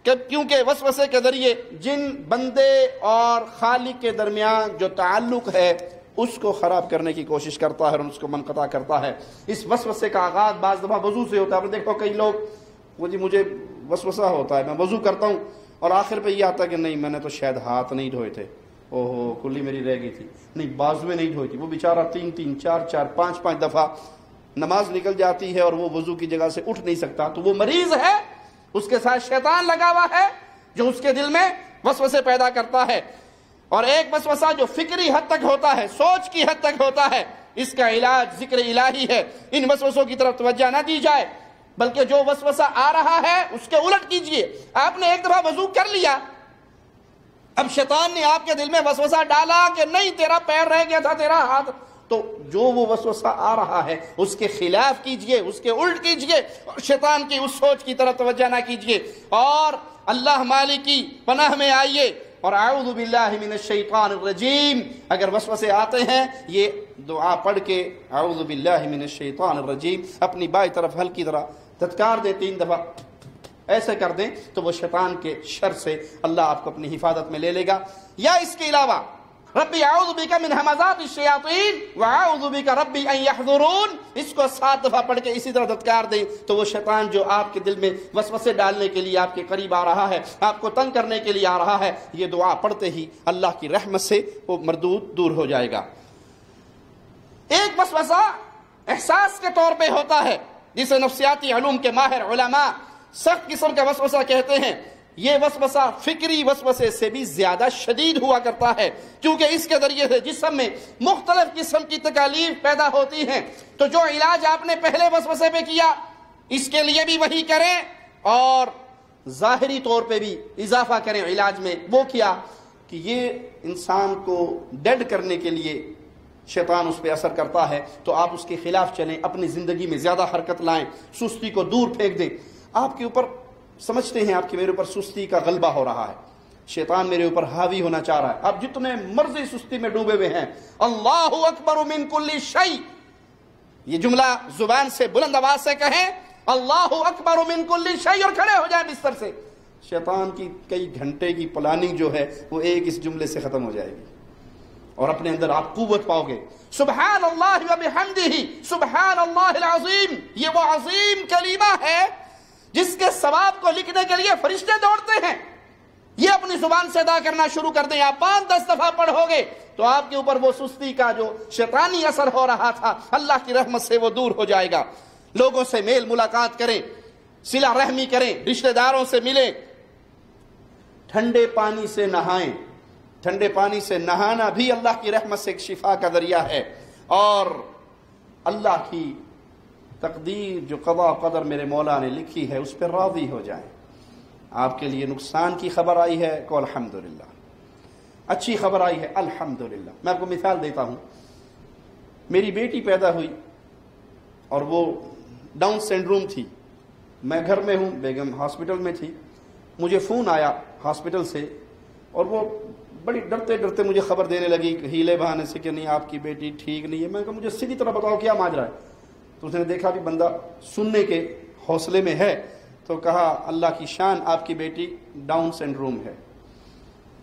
کیونکہ وسوسے کے ذریعے جن بندے اور خالق کے درمیان جو تعلق ہے اس کو خراب کرنے کی کوشش کرتا ہے اور اس کو منقطع کرتا ہے۔ اس وسوسے کا آغاز بعض دفعہ وضو سے ہوتا ہے۔ آپ نے دیکھو کئی لوگ وہ جی مجھے وسوسہ ہوتا ہے، میں وضو کرتا ہوں اور آخر پہ یہ آتا ہے کہ نہیں میں نے تو شاید ہاتھ نہیں دھوئے تھے، اوہو کلی میری رہ گئی تھی، نہیں بازویں نہیں دھوئی تھی۔ وہ بیچارہ 3 4 5 دفعہ نماز نکل جاتی ہے اور وہ وضو کی جگہ سے اٹھ نہیں سکتا، تو وہ مریض ہے، اس کے ساتھ شیطان لگا ہوا ہے جو اس کے دل میں وسوسے پیدا کرتا ہے۔ اور ایک وسوسہ جو فکری حد تک ہوتا ہے، سوچ کی حد تک ہوتا ہے، اس کا علاج ذکر الہی ہے۔ ان وسوسوں کی طرف توجہ نہ دی جائے، بلکہ جو وسوسہ آ رہا ہے اس کے الٹ کیجئے۔ آپ نے ایک دفعہ وضو کر لیا، اب شیطان نے آپ کے دل میں وسوسہ ڈالا کہ نہیں تیرا پیر رہ گیا تھا، تیرا ہاتھ، تو جو وہ وسوسہ آ رہا ہے اس کے خلاف کیجئے، اس کے الٹ کیجئے، شیطان کی اس سوچ کی طرف توجہ نہ کیجئے، اور اللہ مالک کی پناہ میں آئیے اور اعوذ باللہ من الشیطان الرجیم۔ اگر وسوسے آتے ہیں یہ دعا پڑھ کے اعوذ باللہ من الشیطان الرجیم اپنی بائیں طرف ہلکی طرح دھتکار دیں 3 دفعہ، ایسے کر دیں تو وہ شیطان کے شر سے اللہ آپ کو اپنی حفاظت میں لے لے گا۔ یا اس کے علاوہ ربی اعوذ بک من ہمزات الشیاطین واعوذ بک ربی ان یحضرون، اس کو 7 دفعہ پڑھ کے اسی طرح دھتکار دیں تو وہ شیطان جو آپ کے دل میں وسوسے ڈالنے کے لیے آپ کے قریب آ رہا ہے، آپ کو تنگ کرنے کے لیے آ رہا ہے، یہ دعا پڑھتے ہی اللہ کی رحمت سے وہ مردود دور ہو جائے گا۔ ایک وسوسہ احساس کے طور پہ ہوتا ہے جسے نفسیاتی علوم کے ماہر علماء سخت قسم کا وسوسہ کہتے ہیں۔ یہ وسوسہ فکری وسوسے سے بھی زیادہ شدید ہوا کرتا ہے، کیونکہ اس کے ذریعے سے جسم میں مختلف قسم کی تکالیف پیدا ہوتی ہیں۔ تو جو علاج آپ نے پہلے وسوسے پہ کیا اس کے لیے بھی وہی کریں، اور ظاہری طور پہ بھی اضافہ کریں علاج میں۔ وہ کیا کہ یہ انسان کو ڈیڈ کرنے کے لیے شیطان اس پہ اثر کرتا ہے، تو آپ اس کے خلاف چلیں، اپنی زندگی میں زیادہ حرکت لائیں، سستی کو دور پھینک دیں۔ آپ کے اوپر سمجھتے ہیں آپ کے میرے اوپر سستی کا غلبہ ہو رہا ہے، شیطان میرے اوپر حاوی ہونا چاہ رہا ہے، آپ جتنے مرضی سستی میں ڈوبے ہوئے ہیں، اللہ اکبر من کل شیء، یہ جملہ زبان سے بلند آواز سے کہیں اللہ اکبر من کل شیء اور کھڑے ہو جائیں بستر سے، شیطان کی کئی گھنٹے کی پلاننگ جو ہے وہ ایک اس جملے سے ختم ہو جائے گی، اور اپنے اندر آپ قوت پاؤ گے۔ سبحان اللہ و بحمدہ سبحان اللہ العظیم، یہ وہ عظیم کلمہ ہے جس کے ثواب کو لکھنے کے لیے فرشتے دوڑتے ہیں۔ یہ اپنی زبان سے ادا کرنا شروع کر دیں، آپ 5-10 دفعہ پڑھو گے تو آپ کے اوپر وہ سستی کا جو شیطانی اثر ہو رہا تھا اللہ کی رحمت سے وہ دور ہو جائے گا۔ لوگوں سے میل ملاقات کریں، صلہ رحمی کریں، رشتہ داروں سے ملیں، ٹھنڈے پانی سے نہائیں، ٹھنڈے پانی سے نہانا بھی اللہ کی رحمت سے ایک شفا کا ذریعہ ہے، اور اللہ کی تقدیر جو قضا قدر میرے مولا نے لکھی ہے اس پہ راضی ہو جائیں۔ آپ کے لیے نقصان کی خبر آئی ہے کو الحمدللہ، اچھی خبر آئی ہے الحمدللہ۔ میں آپ کو مثال دیتا ہوں، میری بیٹی پیدا ہوئی اور وہ ڈاؤن سنڈروم تھی، میں گھر میں ہوں، بیگم ہاسپٹل میں تھی، مجھے فون آیا ہاسپٹل سے اور وہ بڑی ڈرتے ڈرتے مجھے خبر دینے لگی ہیلے بہانے سے کہ نہیں آپ کی بیٹی ٹھیک نہیں ہے۔ میں نے کہا مجھے سیدھی طرح بتاؤ کیا ماجرا ہے؟ تو اس نے دیکھا بھی بندہ سننے کے حوصلے میں ہے، تو کہا اللہ کی شان آپ کی بیٹی ڈاؤن سنڈروم ہے۔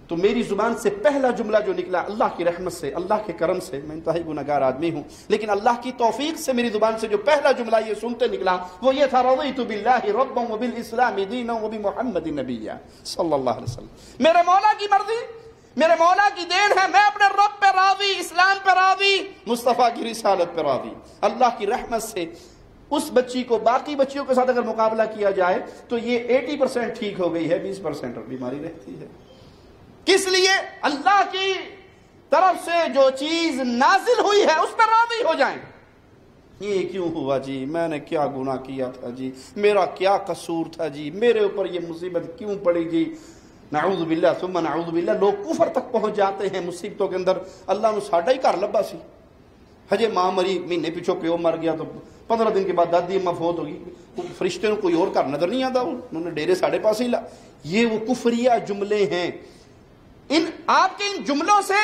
تو میری زبان سے پہلا جملہ جو نکلا اللہ کی رحمت سے، اللہ کے کرم سے، میں انتہائی گناہگار آدمی ہوں لیکن اللہ کی توفیق سے میری زبان سے جو پہلا جملہ یہ سنتے نکلا وہ یہ تھا رضیت باللہ ربا وبالاسلام دینا وبمحمد نبیا صلی اللہ علیہ وسلم۔ میرے مولا کی مرضی، میرے مولا کی دین ہے، میں اپنے رب پہ راضی، اسلام پہ راضی، مصطفیٰ کی رسالت پہ راضی۔ اللہ کی رحمت سے اس بچی کو باقی بچیوں کے ساتھ اگر مقابلہ کیا جائے تو یہ 80% ٹھیک ہو گئی ہے، 20% اور بیماری رہتی ہے۔ کس لیے؟ اللہ کی طرف سے جو چیز نازل ہوئی ہے اس پر راضی ہو جائیں۔ یہ کیوں ہوا جی؟ میں نے کیا گناہ کیا تھا جی؟ میرا کیا قصور تھا جی؟ میرے اوپر یہ مصیبت کیوں پڑی جی؟ نعوذ باللہ ثم نعوذ باللہ، لوگ کفر تک پہنچ جاتے ہیں مصیبتوں کے اندر۔ اللہ نے ساڈا ہی گھر لبا سی، ہجے ماں مری، مہینے پیچھو پیو مر گیا تو 15 دن کے بعد دادی اماں فوت ہوگی، فرشتے کو کوئی اور گھر نظر نہیں آتا، انہوں نے ڈیرے ساڑھے پاس ہی لا۔ یہ وہ کفریہ جملے ہیں۔ آپ کے ان جملوں سے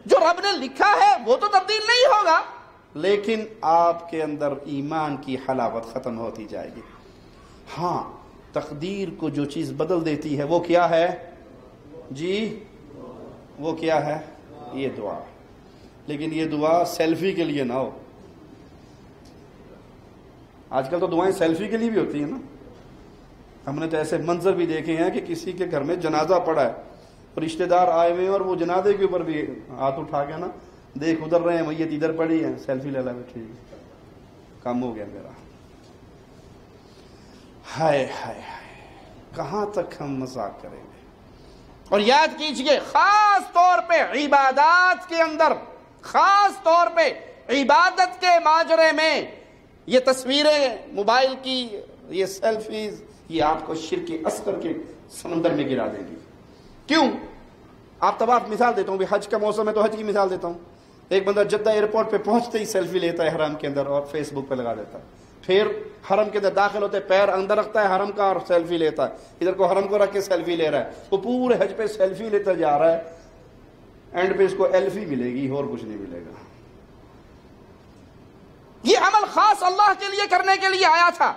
جو رب نے لکھا ہے وہ تو تبدیل نہیں ہوگا، لیکن آپ کے اندر ایمان کی حلاوت ختم ہوتی جائے گی۔ ہاں، تقدیر کو جو چیز بدل دیتی ہے وہ کیا ہے جی؟ وہ کیا ہے؟ یہ دعا۔ لیکن یہ دعا سیلفی کے لیے نہ ہو۔ آج کل تو دعائیں سیلفی کے لیے بھی ہوتی ہیں نا۔ ہم نے تو ایسے منظر بھی دیکھے ہیں کہ کسی کے گھر میں جنازہ پڑا ہے، رشتہ دار آئے ہوئے ہیں اور وہ جنازے کے اوپر بھی ہاتھ اٹھا کے نا دیکھ ادھر رہے ہیں، میت ادھر پڑی ہے، سیلفی لے لا، ٹھیک کام ہو گیا میرا۔ ہائے ہائے ہائے، کہاں تک ہم مذاق کریں گے؟ اور یاد کیجئے خاص طور پہ عبادات کے اندر، خاص طور پہ عبادت کے ماجرے میں یہ تصویریں موبائل کی، یہ سیلفیز، یہ آپ کو شرک اصغر کے سمندر میں گرا دے گی۔ کیوں؟ آپ طواف مثال دیتا ہوں، حج کا موسم ہے تو حج کی مثال دیتا ہوں۔ ایک بندہ جدہ ایئرپورٹ پہ پہنچتے ہی سیلفی لیتا ہے حرم کے اندر اور فیس بک پہ لگا دیتا ہے، پھر حرم کے اندر داخل ہوتے پیر اندر رکھتا ہے حرم کا اور سیلفی لیتا ہے، ادھر کو حرم کو رکھ کے سیلفی لے رہا ہے، وہ پورے حج پہ سیلفی لیتا جا رہا ہے، اینڈ پہ اس کو ایلفی ملے گی اور کچھ نہیں ملے گا۔ یہ عمل خاص اللہ کے لیے کرنے کے لیے آیا تھا،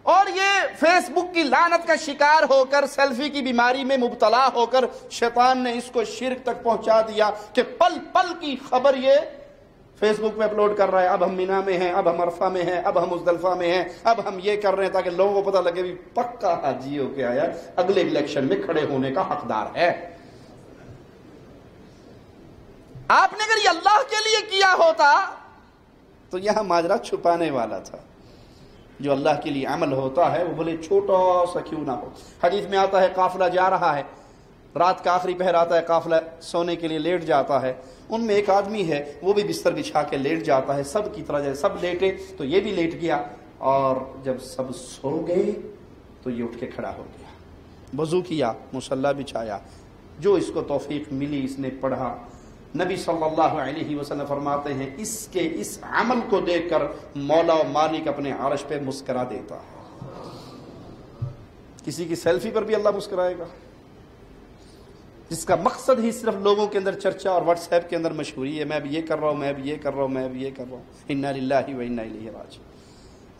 اور یہ فیس بک کی لعنت کا شکار ہو کر، سیلفی کی بیماری میں مبتلا ہو کر شیطان نے اس کو شرک تک پہنچا دیا کہ پل پل کی خبر یہ فیس بک پہ اپلوڈ کر رہا ہے، اب ہم مینا میں ہیں، اب ہم عرفہ میں ہیں، اب ہم مزدلفہ میں ہیں، اب ہم یہ کر رہے ہیں، تاکہ لوگوں کو پتہ لگے بھی پکا حاجی ہو کے آیا، اگلے الیکشن میں کھڑے ہونے کا حقدار ہے۔ آپ نے اگر یہ اللہ کے لیے کیا ہوتا تو یہاں ماجرا چھپانے والا تھا۔ جو اللہ کے لیے عمل ہوتا ہے وہ بھلے چھوٹا سا کیوں نہ ہو۔ حدیث میں آتا ہے قافلہ جا رہا ہے، رات کا آخری پہر آتا ہے، قافلہ سونے کے لیے لیٹ جاتا ہے، ان میں ایک آدمی ہے وہ بھی بستر بچھا کے لیٹ جاتا ہے، سب کی طرح جیسے سب لیٹے تو یہ بھی لیٹ گیا، اور جب سب سو گئے تو یہ اٹھ کے کھڑا ہو گیا، وضو کیا، مصلی بچھایا، جو اس کو توفیق ملی اس نے پڑھا۔ نبی صلی اللہ علیہ وسلم فرماتے ہیں اس کے اس عمل کو دیکھ کر مولا و مالک اپنے عرش پہ مسکرا دیتا ہے۔ کسی کی سیلفی پر بھی اللہ مسکرائے گا، جس کا مقصد ہی صرف لوگوں کے اندر چرچا اور واٹس ایپ کے اندر مشہوری ہے، میں اب یہ کر رہا ہوں، میں اب یہ کر رہا ہوں، میں اب یہ کر رہا ہوں۔ انا للہ و انا الیہ راجعون۔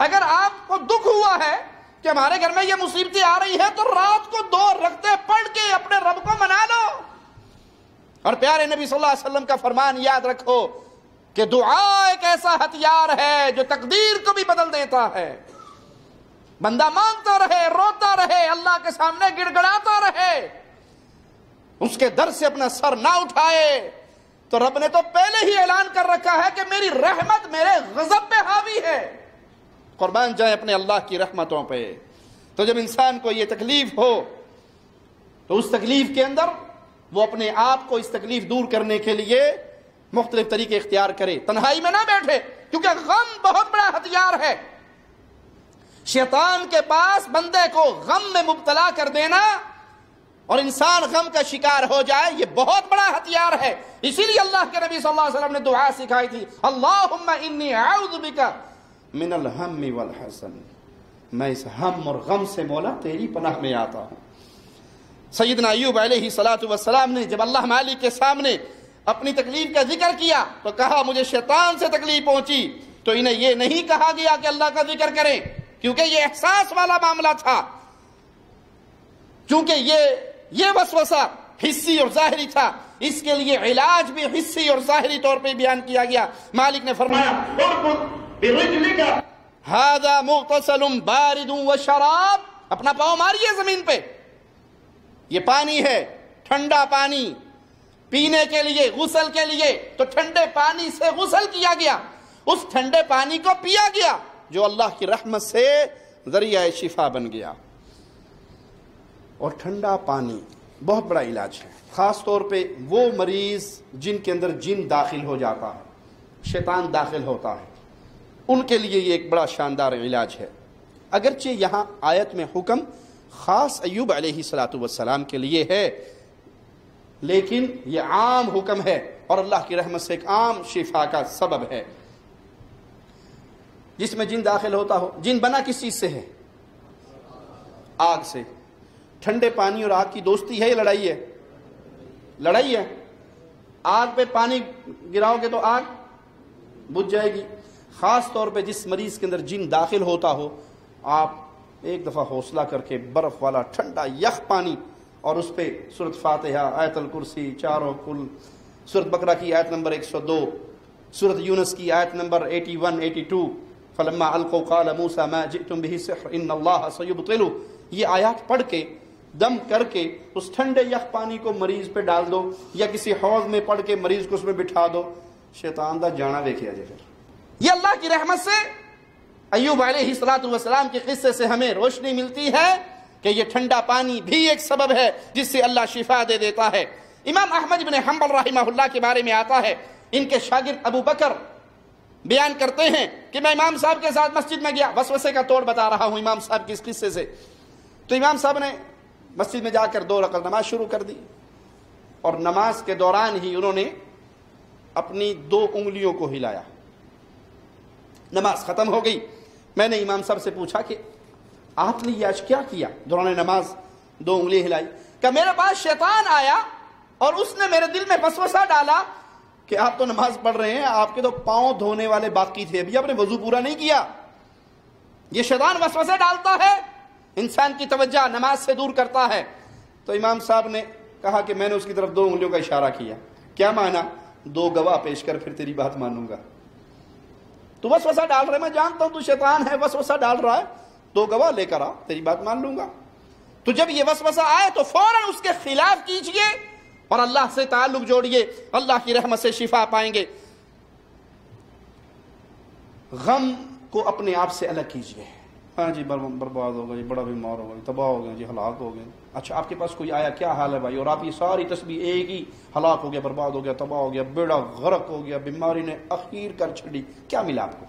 اگر آپ کو دکھ ہوا ہے کہ ہمارے گھر میں یہ مصیبتیں آ رہی ہیں تو رات کو 2 رکعتیں پڑھ کے اپنے رب کو منا لو، اور پیارے نبی صلی اللہ علیہ وسلم کا فرمان یاد رکھو کہ دعا ایک ایسا ہتھیار ہے جو تقدیر کو بھی بدل دیتا ہے۔ بندہ مانگتا رہے، روتا رہے، اللہ کے سامنے گڑ گڑاتا رہے، اس کے در سے اپنا سر نہ اٹھائے تو رب نے تو پہلے ہی اعلان کر رکھا ہے کہ میری رحمت میرے غضب پہ حاوی ہے۔ قربان جائیں اپنے اللہ کی رحمتوں پہ۔ تو جب انسان کو یہ تکلیف ہو تو اس تکلیف کے اندر وہ اپنے آپ کو اس تکلیف دور کرنے کے لیے مختلف طریقے اختیار کرے، تنہائی میں نہ بیٹھے، کیونکہ غم بہت بڑا ہتھیار ہے۔ شیطان کے پاس بندے کو غم میں مبتلا کر دینا اور انسان غم کا شکار ہو جائے، یہ بہت بڑا ہتھیار ہے۔ اسی لیے اللہ کے نبی صلی اللہ علیہ وسلم نے دعا سکھائی تھی، اللہم انی اعوذ بک من الہم والحزن، میں اس ہم اور غم سے مولا تیری پناہ میں آتا ہوں۔ سیدنا ایوب علیہ السلام نے جب اللہ مالک کے سامنے اپنی تکلیف کا ذکر کیا تو کہا مجھے شیطان سے تکلیف پہنچی، تو انہیں یہ نہیں کہا گیا کہ اللہ کا ذکر کریں، کیونکہ یہ احساس والا معاملہ تھا، کیونکہ یہ وسوسہ حسی اور ظاہری تھا، اس کے لیے علاج بھی حسی اور ظاہری طور پہ بیان کیا گیا۔ مالک نے فرمایا ھذا مغتسل بارد وشراب، اپنا پاؤں ماریے زمین پہ، یہ پانی ہے ٹھنڈا پانی پینے کے لیے، غسل کے لیے، تو ٹھنڈے پانی سے غسل کیا گیا، اس ٹھنڈے پانی کو پیا گیا جو اللہ کی رحمت سے ذریعہ شفا بن گیا۔ اور ٹھنڈا پانی بہت بڑا علاج ہے، خاص طور پہ وہ مریض جن کے اندر جن داخل ہو جاتا ہے، شیطان داخل ہوتا ہے، ان کے لیے یہ ایک بڑا شاندار علاج ہے۔ اگرچہ یہاں آیت میں حکم خاص ایوب علیہ السلام کے لیے ہے، لیکن یہ عام حکم ہے اور اللہ کی رحمت سے ایک عام شفا کا سبب ہے۔ جس میں جن داخل ہوتا ہو، جن بنا کس چیز سے ہے؟ آگ سے۔ ٹھنڈے پانی اور آگ کی دوستی ہے یا لڑائی ہے؟ لڑائی ہے۔ آگ پہ پانی گراؤ گے تو آگ بجھ جائے گی۔ خاص طور پہ جس مریض کے اندر جن داخل ہوتا ہو، آپ ایک دفعہ حوصلہ کر کے برف والا ٹھنڈا یخ پانی اور اس پہ سورۃ فاتحہ، آیت الکرسی، چاروں کل، سورۃ بقرہ کی آیت نمبر 102، سورۃ یونس کی آیت نمبر 81 82، فلما القوا قال موسیٰ ما جئتم به سحر ان اللہ سیبطلہ، یہ آیات پڑھ کے دم کر کے اس ٹھنڈے یخ پانی کو مریض پہ ڈال دو، یا کسی حوض میں پڑھ کے مریض کو اس میں بٹھا دو، شیطان دا جانا دیکھیا جائے۔ پھر یہ اللہ کی رحمت سے ایوب علیہ السلام کے قصے سے ہمیں روشنی ملتی ہے کہ یہ ٹھنڈا پانی بھی ایک سبب ہے جس سے اللہ شفا دے دیتا ہے۔ امام احمد بن حنبل رحمہ اللہ کے بارے میں آتا ہے، ان کے شاگرد ابو بکر بیان کرتے ہیں کہ میں امام صاحب کے ساتھ مسجد میں گیا، وسوسے کا توڑ بتا رہا ہوں امام صاحب کے اس قصے سے، تو امام صاحب نے مسجد میں جا کر 2 رکعت نماز شروع کر دی، اور نماز کے دوران ہی انہوں نے اپنی 2 انگلیوں کو ہلایا، نماز ختم ہو گئی۔ میں نے امام صاحب سے پوچھا کہ آپ نے یہ آج کیا کیا؟ دوران نماز 2 انگلی ہلائی۔ کہ میرے پاس شیطان آیا اور اس نے میرے دل میں وسوسہ ڈالا کہ آپ تو نماز پڑھ رہے ہیں، آپ کے تو پاؤں دھونے والے باقی تھے، ابھی آپ نے وضو پورا نہیں کیا۔ یہ شیطان وسوسے ڈالتا ہے، انسان کی توجہ نماز سے دور کرتا ہے۔ تو امام صاحب نے کہا کہ میں نے اس کی طرف 2 انگلیوں کا اشارہ کیا، کیا مانا؟ 2 گواہ پیش کر پھر تیری بات مانوں گا۔ تو وسوسہ ڈال رہا ہے، میں جانتا ہوں تو شیطان ہے، وسوسہ ڈال رہا ہے، 2 گواہ لے کر آ، تیری بات مان لوں گا۔ تو جب یہ وسوسہ آئے تو فوراً اس کے خلاف کیجئے اور اللہ سے تعلق جوڑیے، اللہ کی رحمت سے شفا پائیں گے۔ غم کو اپنے آپ سے الگ کیجئے۔ ہاں جی برباد ہو گئی، بڑا بیمار ہو گئی، تباہ ہو گئے جی، ہلاک ہو گئے۔ اچھا آپ کے پاس کوئی آیا، کیا حال ہے بھائی؟ اور آپ یہ ساری تسبیح ایک ہی، ہلاک ہو گیا، برباد ہو گیا، تباہ ہو گیا، بیڑا غرق ہو گیا، بیماری نے اخیر کر چھڑی، کیا ملا آپ کو؟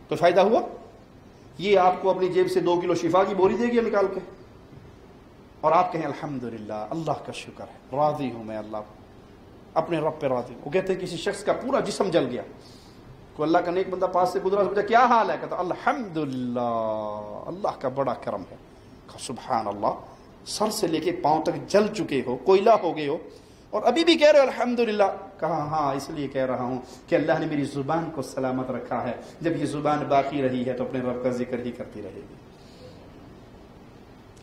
تو فائدہ ہوا؟ یہ آپ کو اپنی جیب سے 2 کلو شفا کی بوری دے گی نکال کے، اور آپ کہیں الحمدللہ، اللہ کا شکر ہے، راضی ہوں میں اللہ اپنے رب پہ راضی ہوں۔ وہ کہتے ہیں کسی شخص کا پورا جسم جل گیا، کوئی اللہ کا نیک بندہ پاس سے گزرا، سمجھا کیا حال ہے؟ کہتا الحمدللہ، اللہ کا بڑا کرم ہے۔ کہا سبحان اللہ، سر سے لے کے پاؤں تک جل چکے ہو، کوئلہ ہو گئے ہو، اور ابھی بھی کہہ رہے ہو الحمدللہ؟ کہا ہاں اس لیے کہہ رہا ہوں کہ اللہ نے میری زبان کو سلامت رکھا ہے، جب یہ زبان باقی رہی ہے تو اپنے رب کا ذکر ہی کرتی رہے گی۔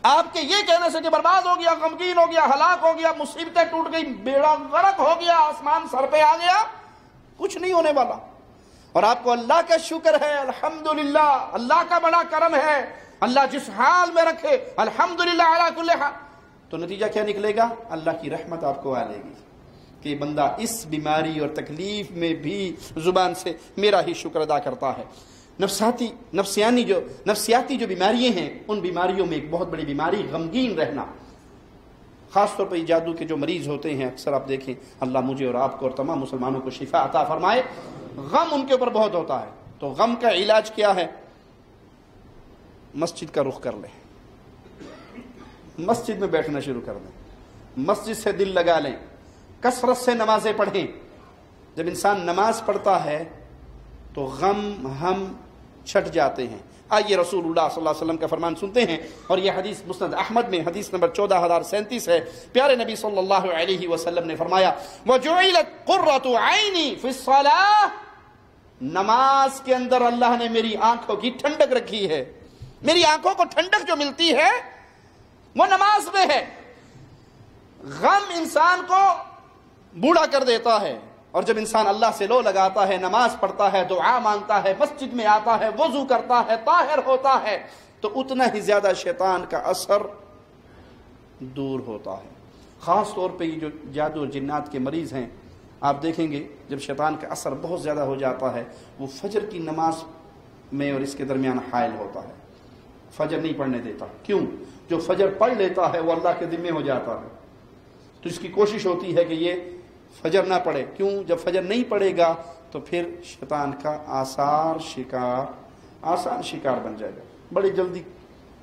آپ کے یہ کہنے سے کہ برباد ہو گیا، غمگین ہو گیا، ہلاک ہو گیا، مصیبتیں ٹوٹ گئی، بیڑا غرق ہو گیا، آسمان سر پہ آ گیا، کچھ نہیں ہونے والا۔ اور آپ کو اللہ کا شکر ہے، الحمدللہ، اللہ کا بڑا کرم ہے، اللہ جس حال میں رکھے الحمدللہ علی کل حال، تو نتیجہ کیا نکلے گا؟ اللہ کی رحمت آپ کو آ لے گی کہ بندہ اس بیماری اور تکلیف میں بھی زبان سے میرا ہی شکر ادا کرتا ہے۔ نفسیاتی جو بیماریاں ہیں، ان بیماریوں میں ایک بہت بڑی بیماری غمگین رہنا، خاص طور پر جادو کے جو مریض ہوتے ہیں، اکثر آپ دیکھیں، اللہ مجھے اور آپ کو اور تمام مسلمانوں کو شفا عطا فرمائے، غم ان کے اوپر بہت ہوتا ہے۔ تو غم کا علاج کیا ہے؟ مسجد کا رخ کر لیں، مسجد میں بیٹھنا شروع کر دیں، مسجد سے دل لگا لیں، کثرت سے نمازیں پڑھیں۔ جب انسان نماز پڑھتا ہے تو غم ہم چھٹ جاتے ہیں۔ آئیے رسول اللہ صلی اللہ علیہ وسلم کا فرمان سنتے ہیں، اور یہ حدیث مسند احمد میں حدیث نمبر 14037 ہے۔ پیارے نبی صلی اللہ علیہ وسلم نے فرمایا وَجُعِلَتْ قُرَّةُ عَيْنِي فِي الصَّلَاةِ، نماز کے اندر اللہ نے میری آنکھوں کی ٹھنڈک رکھی ہے، میری آنکھوں کو ٹھنڈک جو ملتی ہے وہ نماز میں ہے۔ غم انسان کو بوڑھا کر دیتا ہے، اور جب انسان اللہ سے لو لگاتا ہے، نماز پڑھتا ہے، دعا مانگتا ہے، مسجد میں آتا ہے، وضو کرتا ہے، طاہر ہوتا ہے، تو اتنا ہی زیادہ شیطان کا اثر دور ہوتا ہے۔ خاص طور پہ یہ جو جادو اور جنات کے مریض ہیں، آپ دیکھیں گے جب شیطان کا اثر بہت زیادہ ہو جاتا ہے، وہ فجر کی نماز میں اور اس کے درمیان حائل ہوتا ہے، فجر نہیں پڑھنے دیتا۔ کیوں؟ جو فجر پڑھ لیتا ہے وہ اللہ کے ذمے ہو جاتا ہے، تو اس کی کوشش ہوتی ہے کہ یہ فجر نہ پڑھے۔ کیوں؟ جب فجر نہیں پڑھے گا تو پھر شیطان کا آسان شکار بن جائے گا، بڑی جلدی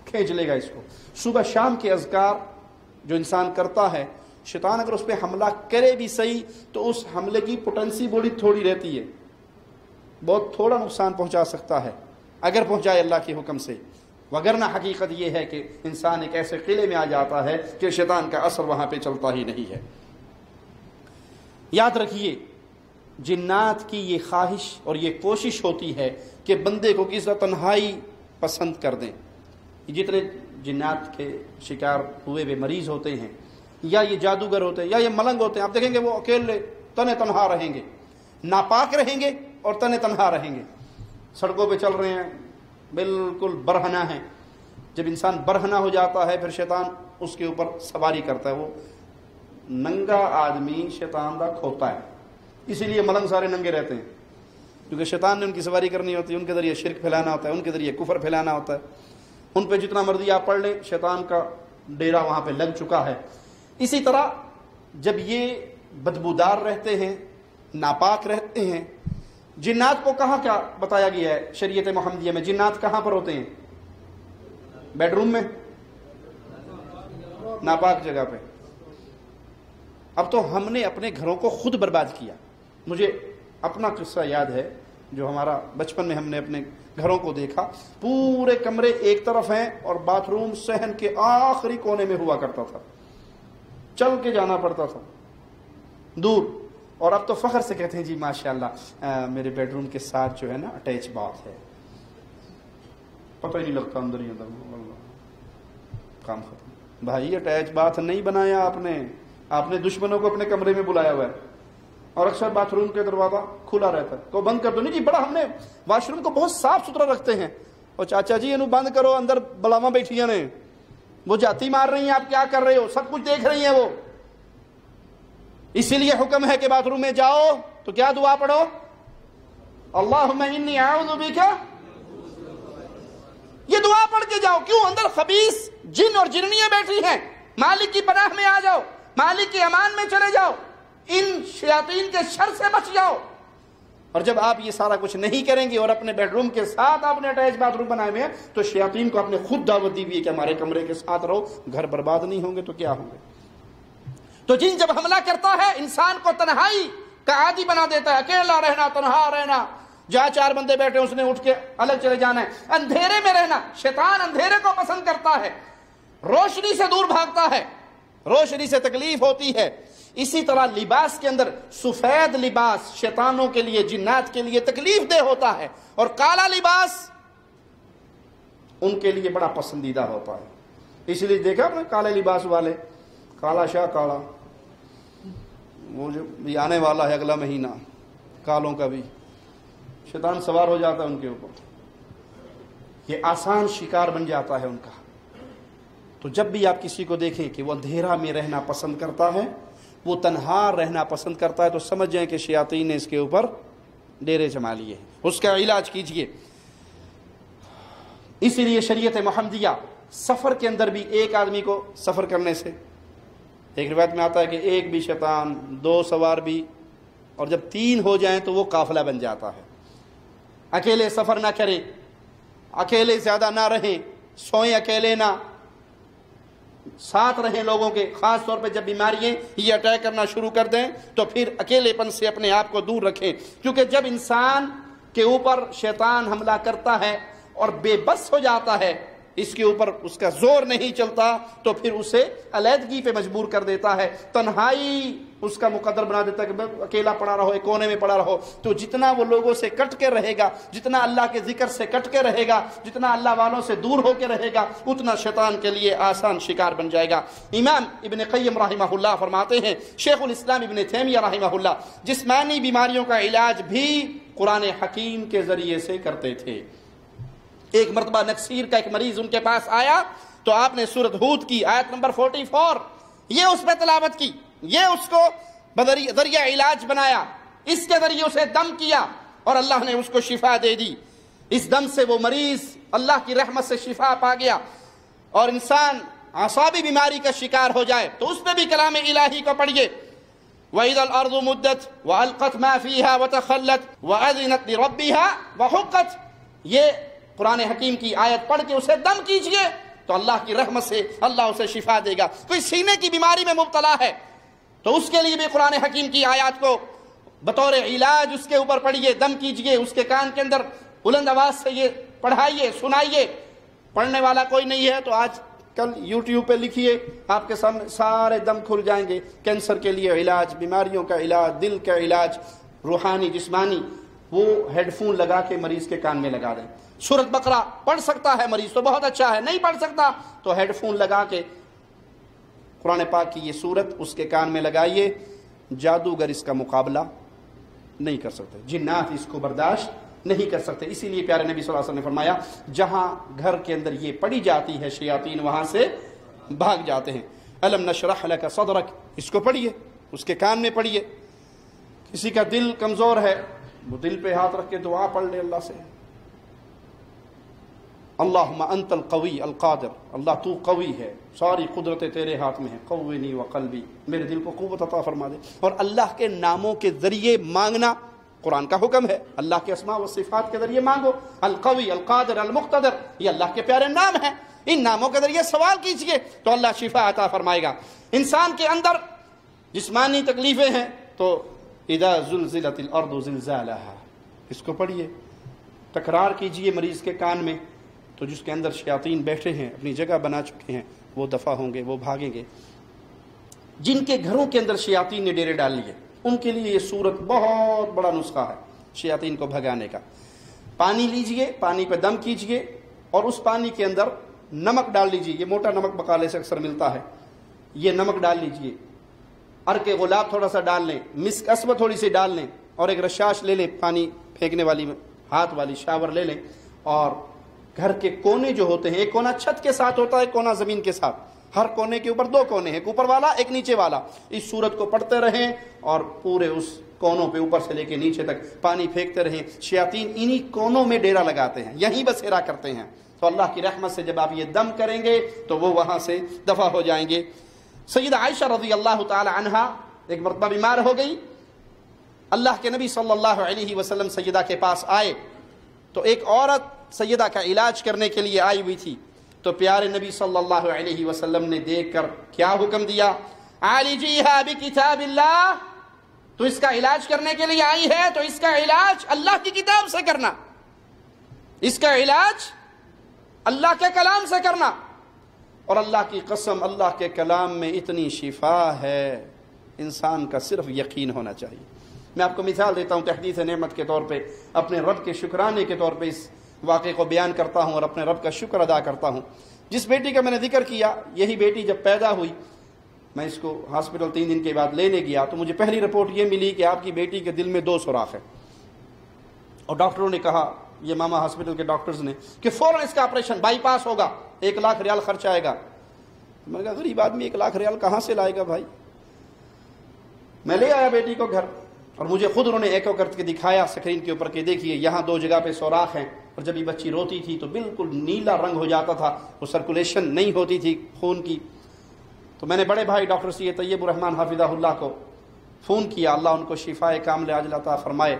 کھینچ لے گا اس کو۔ صبح شام کے اذکار جو انسان کرتا ہے، شیطان اگر اس پہ حملہ کرے بھی صحیح تو اس حملے کی پوٹنسی بڑی تھوڑی رہتی ہے، بہت تھوڑا نقصان پہنچا سکتا ہے اگر پہنچائے اللہ کے حکم سے، وگرنہ حقیقت یہ ہے کہ انسان ایک ایسے قلعے میں آ جاتا ہے کہ شیطان کا اثر وہاں پہ چلتا ہی نہیں ہے۔ یاد رکھیے، جنات کی یہ خواہش اور یہ کوشش ہوتی ہے کہ بندے کو کسی طرح تنہائی پسند کر دیں۔ جتنے جنات کے شکار ہوئے ہوئے مریض ہوتے ہیں، یا یہ جادوگر ہوتے ہیں، یا یہ ملنگ ہوتے ہیں، آپ دیکھیں گے وہ اکیلے تنہا رہیں گے، ناپاک رہیں گے اور تنہا رہیں گے، سڑکوں پہ چل رہے ہیں، بالکل برہنہ ہیں۔ جب انسان برہنہ ہو جاتا ہے پھر شیطان اس کے اوپر سواری کرتا ہے۔ وہ ننگا آدمی شیطان دا کھوتا ہے، اسی لیے ملنگ سارے ننگے رہتے ہیں، کیونکہ شیطان نے ان کی سواری کرنی ہوتی ہے، ان کے ذریعے شرک پھیلانا ہوتا ہے، ان کے ذریعے کفر پھیلانا ہوتا ہے۔ ان پہ جتنا مرضی آپ پڑھ لیں، شیطان کا ڈیرا وہاں پہ لگ چکا ہے۔ اسی طرح جب یہ بدبودار رہتے ہیں، ناپاک رہتے ہیں، جنات کو کہاں کیا بتایا گیا ہے شریعت محمدیہ میں؟ جنات کہاں پر ہوتے ہیں؟ بیڈ روم میں، ناپاک جگہ پہ۔ اب تو ہم نے اپنے گھروں کو خود برباد کیا، مجھے اپنا قصہ یاد ہے جو ہمارا بچپن میں ہم نے اپنے گھروں کو دیکھا. پورے کمرے ایک طرف ہیں اور باتھ روم صحن کے آخری کونے میں ہوا کرتا تھا, چل کے جانا پڑتا تھا دور. اور اب تو فخر سے کہتے ہیں جی ماشاءاللہ میرے بیڈ روم کے ساتھ جو ہے نا اٹیچ باتھ ہے, پتہ ہی نہیں لگتا اندر ہی اندر, کام ختم. بھائی اٹیچ باتھ نہیں بنایا آپ نے دشمنوں کو اپنے کمرے میں بلایا ہوا ہے, اور اکثر باتھ روم کے دروازہ کھلا رہتا ہے تو بند کر دو. نہیں جی بڑا ہم نے واش روم کو بہت صاف ستھرا رکھتے ہیں. اور چاچا جی یہ بند کرو, اندر بلاواں بیٹھیاں نے, وہ جاتی مار رہی ہیں, آپ کیا کر رہے ہو, سب کچھ دیکھ رہی ہیں وہ. اسی لیے حکم ہے کہ باتھ روم میں جاؤ تو کیا دعا پڑھو, اللہم انی اعوذ بک, یہ دعا پڑھ کے جاؤ. کیوں؟ اندر خبیث جن اور جننیاں بیٹھی ہیں. مالک کی پناہ میں آ جاؤ, مالک کی امان میں چلے جاؤ, ان شیاطین کے شر سے بچ جاؤ. اور جب آپ یہ سارا کچھ نہیں کریں گے اور اپنے بیڈ روم کے ساتھ آپ نے اٹیچ باتھ روم بنائے ہوئے ہیں تو شیاطین کو آپ نے خود دعوت دی ہوئی ہے کہ ہمارے کمرے کے ساتھ رہو, گھر برباد نہیں ہوں گے تو کیا ہوں گے. تو جن جب حملہ کرتا ہے انسان کو تنہائی کا عادی بنا دیتا ہے, اکیلا رہنا, تنہا رہنا, جہاں 4 بندے بیٹھے اس نے اٹھ کے الگ چلے جانا ہے. اندھیرے میں رہنا, شیطان اندھیرے کو پسند کرتا ہے, روشنی سے دور بھاگتا ہے, روشنی سے تکلیف ہوتی ہے. اسی طرح لباس کے اندر سفید لباس شیطانوں کے لیے, جنات کے لیے تکلیف دہ ہوتا ہے, اور کالا لباس ان کے لیے بڑا پسندیدہ ہوتا ہے. اس لیے دیکھا آپ نے کالے لباس والے, کالا شاہ کالا, وہ جو بھی آنے والا ہے اگلا مہینہ کالوں کا بھی, شیطان سوار ہو جاتا ہے ان کے اوپر, یہ آسان شکار بن جاتا ہے ان کا. تو جب بھی آپ کسی کو دیکھیں کہ وہ اندھیرا میں رہنا پسند کرتا ہے, وہ تنہا رہنا پسند کرتا ہے, تو سمجھ جائیں کہ شیاطین نے اس کے اوپر ڈیرے جما لیے. اس کا علاج کیجئے. اسی لیے شریعت محمدیہ سفر کے اندر بھی ایک آدمی کو سفر کرنے سے, ایک روایت میں آتا ہے کہ ایک بھی شیطان, 2 سوار بھی, اور جب 3 ہو جائیں تو وہ قافلہ بن جاتا ہے. اکیلے سفر نہ کریں, اکیلے زیادہ نہ رہیں, سوئیں اکیلے نہ, ساتھ رہیں لوگوں کے. خاص طور پہ جب بیماریاں یہ اٹیک کرنا شروع کر دیں تو پھر اکیلے پن سے اپنے آپ کو دور رکھیں, کیونکہ جب انسان کے اوپر شیطان حملہ کرتا ہے اور بے بس ہو جاتا ہے, اس کے اوپر اس کا زور نہیں چلتا, تو پھر اسے علیحدگی پہ مجبور کر دیتا ہے, تنہائی اس کا مقدر بنا دیتا ہے کہ اکیلا پڑا رہو, ایک کونے میں پڑا رہو. تو جتنا وہ لوگوں سے کٹ کے رہے گا, جتنا اللہ کے ذکر سے کٹ کے رہے گا, جتنا اللہ والوں سے دور ہو کے رہے گا, اتنا شیطان کے لیے آسان شکار بن جائے گا. امام ابن قیم رحمہ اللہ فرماتے ہیں, شیخ الاسلام ابن تیمیہ رحمہ اللہ جسمانی بیماریوں کا علاج بھی قرآن حکیم کے ذریعے سے کرتے تھے. ایک مرتبہ نکسیر کا ایک مریض ان کے پاس آیا تو آپ نے سورۃ ہود کی آیت نمبر 44 یہ اس پہ تلاوت کی, یہ اس کو ذریعہ علاج بنایا, اس کے ذریعے اسے دم کیا اور اللہ نے اس کو شفا دے دی. اس دم سے وہ مریض اللہ کی رحمت سے شفا پا گیا. اور انسان اعصابی بیماری کا شکار ہو جائے تو اس پہ بھی کلام الہی کو پڑھیے, وَإِذَا الْأَرْضُ مُدَّتْ وَأَلْقَتْ مَا فِيهَا وَتَخَلَّتْ وَأَذِنَتْ لِرَبِّهَا وَحُقَّتْ, یہ قرآن حکیم کی آیت پڑھ کے اسے دم کیجئے تو اللہ کی رحمت سے اللہ اسے شفا دے گا. کوئی سینے کی بیماری میں مبتلا ہے تو اس کے لیے بھی قرآن حکیم کی آیات کو بطور علاج اس کے اوپر پڑھیے, دم کیجئے, اس کے کان کے اندر بلند آواز سے یہ پڑھائیے, سنائیے. پڑھنے والا کوئی نہیں ہے تو آج کل یوٹیوب پہ لکھیے, آپ کے سامنے سارے دم کھل جائیں گے. کینسر کے لیے علاج, بیماریوں کا علاج, دل کا علاج, روحانی جسمانی. وہ ہیڈ فون لگا کے مریض کے کان میں لگا دیں. سورۃ بقرہ پڑھ سکتا ہے مریض تو بہت اچھا ہے, نہیں پڑھ سکتا تو ہیڈ فون لگا کے قرآن پاک کی یہ سورت اس کے کان میں لگائیے. جادوگر اس کا مقابلہ نہیں کر سکتے, جنات اس کو برداشت نہیں کر سکتے. اسی لیے پیارے نبی صلی اللہ علیہ وسلم نے فرمایا جہاں گھر کے اندر یہ پڑھی جاتی ہے شیاطین وہاں سے بھاگ جاتے ہیں. الم نشرح لک صدرک, اس کو پڑھیے, اس کے کان میں پڑھیے. کسی کا دل کمزور ہے وہ دل پہ ہاتھ رکھ کے دعا پڑھ لے اللہ سے, اللہم انت القوی القادر, اللہ تو قوی ہے, ساری قدرتیں تیرے ہاتھ میں ہیں, قوینی وقلبی, میرے دل کو قوت عطا فرما دے. اور اللہ کے ناموں کے ذریعے مانگنا قرآن کا حکم ہے, اللہ کے اسماء و صفات کے ذریعے مانگو. القوی, القادر, المقتدر, یہ اللہ کے پیارے نام ہیں, ان ناموں کے ذریعے سوال کیجئے تو اللہ شفا عطا فرمائے گا. انسان کے اندر جسمانی تکلیفیں ہیں تو اذا زلزلت الارض زلزالها، اس کو پڑھیے، تکرار کیجئے مریض کے کان میں، تو جس کے اندر شیاطین بیٹھے ہیں، اپنی جگہ بنا چکے ہیں، وہ دفع ہوں گے، وہ بھاگیں گے۔ جن کے گھروں کے اندر شیاطین نے ڈیرے ڈال لیے، ان کے لیے یہ سورت بہت بڑا نسخہ ہے شیاطین کو بھگانے کا۔ پانی لیجئے، پانی پہ دم کیجئے، اور اس پانی کے اندر نمک ڈال لیجئے، یہ موٹا نمک بقالے سے اکثر ملتا ہے، یہ نمک ڈال لیجئے، عرق گلاب تھوڑا سا ڈال لیں، مسک اسود تھوڑی سی ڈال لیں، اور ایک رشاش لے لیں، پانی پھینکنے والی ہاتھ والی شاور لے لیں، اور گھر کے کونے جو ہوتے ہیں، ایک کونا چھت کے ساتھ ہوتا ہے، ایک کونا زمین کے ساتھ، ہر کونے کے اوپر 2 کونے ہیں، ایک اوپر والا ایک نیچے والا، اس سورت کو پڑھتے رہیں اور پورے اس کونوں پہ اوپر سے لے کے نیچے تک پانی پھینکتے رہیں۔ شیاطین انہی کونوں میں ڈیرا لگاتے ہیں، یہیں بسیرا کرتے ہیں، تو اللہ کی رحمت سے جب آپ یہ دم کریں گے تو وہ وہاں سے دفع ہو جائیں گے۔ سیدہ عائشہ رضی اللہ تعالی عنہا ایک مرتبہ بیمار ہو گئی، اللہ کے نبی صلی اللہ علیہ وسلم سیدہ کے پاس آئے، تو ایک عورت سیدہ کا علاج کرنے کے لیے آئی ہوئی تھی، تو پیارے نبی صلی اللہ علیہ وسلم نے دیکھ کر کیا حکم دیا؟ عالجیہا بکتاب اللہ، تو اس کا علاج کرنے کے لیے آئی ہے تو اس کا علاج اللہ کی کتاب سے کرنا، اس کا علاج اللہ کے کلام سے کرنا۔ اور اللہ کی قسم، اللہ کے کلام میں اتنی شفا ہے، انسان کا صرف یقین ہونا چاہیے۔ میں آپ کو مثال دیتا ہوں تحدیث نعمت کے طور پہ، اپنے رب کے شکرانے کے طور پہ اس واقعے کو بیان کرتا ہوں اور اپنے رب کا شکر ادا کرتا ہوں۔ جس بیٹی کا میں نے ذکر کیا، یہی بیٹی جب پیدا ہوئی، میں اس کو ہاسپٹل 3 دن کے بعد لینے گیا، تو مجھے پہلی رپورٹ یہ ملی کہ آپ کی بیٹی کے دل میں 2 سوراخ ہیں، اور ڈاکٹروں نے کہا، یہ ماما ہاسپٹل کے ڈاکٹرز نے، کہ فوراً اس کا آپریشن بائی پاس ہوگا، 1 لاکھ ریال خرچ آئے گا۔ میں نے کہا غریب آدمی 1 لاکھ ریال کہاں سے لائے گا بھائی؟ میں لے آیا بیٹی کو گھر، اور مجھے خود انہوں نے ایکو کر کے دکھایا اسکرین کے اوپر کہ دیکھیے یہاں 2 جگہ پہ سوراخ ہیں، اور جب یہ بچی روتی تھی تو بالکل نیلا رنگ ہو جاتا تھا، وہ سرکولیشن نہیں ہوتی تھی خون کی۔ تو میں نے بڑے بھائی ڈاکٹر سید طیب الرحمن حافظہ اللہ کو فون کیا، اللہ ان کو شفائے کاملہ عاجل عطا فرمائے،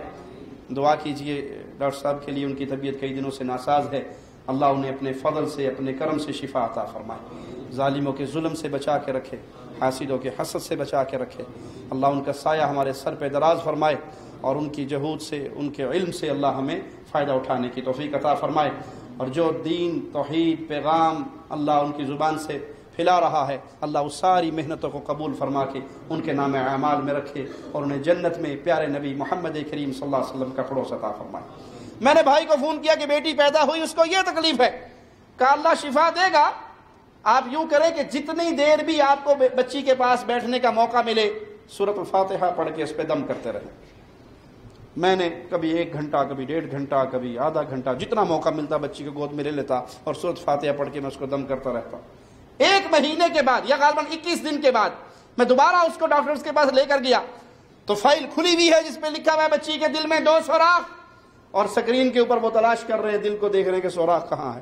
دعا کیجئے ڈاکٹر صاحب کے لیے، ان کی طبیعت کئی دنوں سے ناساز ہے، اللہ انہیں اپنے فضل سے، اپنے کرم سے شفا عطا فرمائے، ظالموں کے ظلم سے بچا کے رکھے، حاسدوں کے حسد سے بچا کے رکھے، اللہ ان کا سایہ ہمارے سر پہ دراز فرمائے، اور ان کی جہود سے، ان کے علم سے اللہ ہمیں فائدہ اٹھانے کی توفیق عطا فرمائے، اور جو دین، توحید، پیغام اللہ ان کی زبان سے پھیلا رہا ہے، اللہ اس ساری محنتوں کو قبول فرما کے ان کے نام اعمال میں رکھے، اور انہیں جنت میں پیارے نبی محمد کریم صلی اللہ علیہ وسلم کا پڑوس عطا فرمائے۔ میں نے بھائی کو فون کیا کہ بیٹی پیدا ہوئی، اس کو یہ تکلیف ہے، کہا اللہ شفا دے گا، آپ یوں کریں کہ جتنی دیر بھی آپ کو بچی کے پاس بیٹھنے کا موقع ملے، سورۃ الفاتحہ پڑھ کے اس پہ دم کرتے رہیں۔ میں نے کبھی 1 گھنٹہ، کبھی 1.5 گھنٹہ، کبھی آدھا گھنٹہ، جتنا موقع ملتا بچی کو گود میں لے لیتا اور سورۃ فاتحہ پڑھ کے میں اس کو دم کرتا رہتا۔ 1 مہینے کے بعد یا غالباً 21 دن کے بعد میں دوبارہ اس کو ڈاکٹرز کے پاس لے کر گیا، تو فائل کھلی ہوئی ہے جس پہ لکھا ہوا ہے بچی کے دل میں 2 سوراخ، اور سکرین کے اوپر وہ تلاش کر رہے ہیں، دل کو دیکھ رہے ہیں کہ سوراخ کہاں ہے۔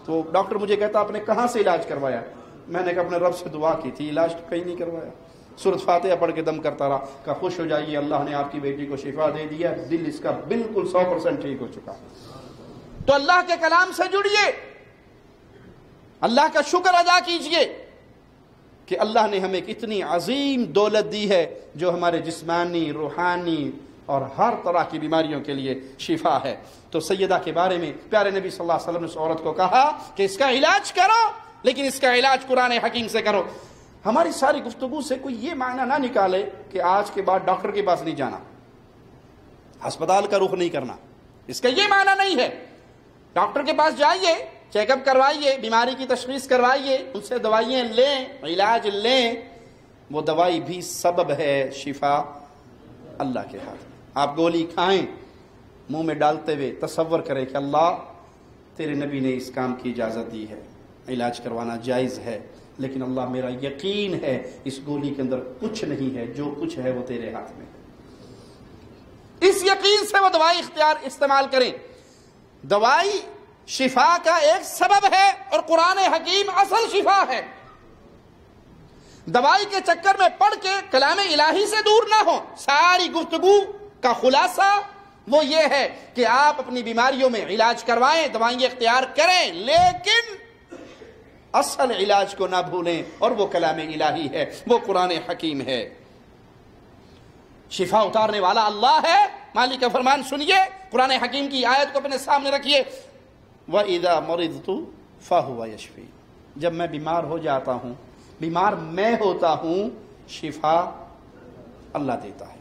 تو ڈاکٹر مجھے کہتا آپ نے کہاں سے علاج کروایا؟ میں نے کہا اپنے رب سے دعا کی تھی، علاج تو کہیں نہیں کروایا، سورۃ فاتحہ پڑھ کے دم کرتا رہا۔ کہا خوش ہو جائیے، اللہ نے آپ کی بیٹی کو شفا دے دیا، دل اس کا بالکل 100% ٹھیک ہو چکا۔ تو اللہ کے کلام سے جڑیے، اللہ کا شکر ادا کیجئے کہ اللہ نے ہمیں کتنی عظیم دولت دی ہے، جو ہمارے جسمانی، روحانی اور ہر طرح کی بیماریوں کے لیے شفا ہے۔ تو سیدہ کے بارے میں پیارے نبی صلی اللہ علیہ وسلم نے اس عورت کو کہا کہ اس کا علاج کرو، لیکن اس کا علاج قرآن حکیم سے کرو۔ ہماری ساری گفتگو سے کوئی یہ معنی نہ نکالے کہ آج کے بعد ڈاکٹر کے پاس نہیں جانا، ہسپتال کا رخ نہیں کرنا، اس کا یہ معنی نہیں ہے۔ ڈاکٹر کے پاس جائیے، چیک اپ کروائیے، بیماری کی تشخیص کروائیے، ان سے دوائیں لیں، علاج لیں، وہ دوائی بھی سبب ہے، شفا اللہ کے ہاتھ میں۔ آپ گولی کھائیں، منہ میں ڈالتے ہوئے تصور کریں کہ اللہ تیرے نبی نے اس کام کی اجازت دی ہے، علاج کروانا جائز ہے، لیکن اللہ میرا یقین ہے اس گولی کے اندر کچھ نہیں ہے، جو کچھ ہے وہ تیرے ہاتھ میں ہے۔ اس یقین سے وہ دوائی استعمال کریں۔ دوائی شفا کا ایک سبب ہے، اور قرآن حکیم اصل شفا ہے۔ دوائی کے چکر میں پڑھ کے کلام الہی سے دور نہ ہو۔ ساری گفتگو کا خلاصہ وہ یہ ہے کہ آپ اپنی بیماریوں میں علاج کروائیں، دوائیں اختیار کریں، لیکن اصل علاج کو نہ بھولیں، اور وہ کلام الہی ہے، وہ قرآن حکیم ہے۔ شفا اتارنے والا اللہ ہے۔ مالک کا فرمان سنیے، قرآن حکیم کی آیت کو اپنے سامنے رکھیے، وَإِذَا مَرِضْتُ فَهُوَ يَشْفِي، جب میں بیمار ہو جاتا ہوں، بیمار میں ہوتا ہوں، شفا اللہ دیتا ہے۔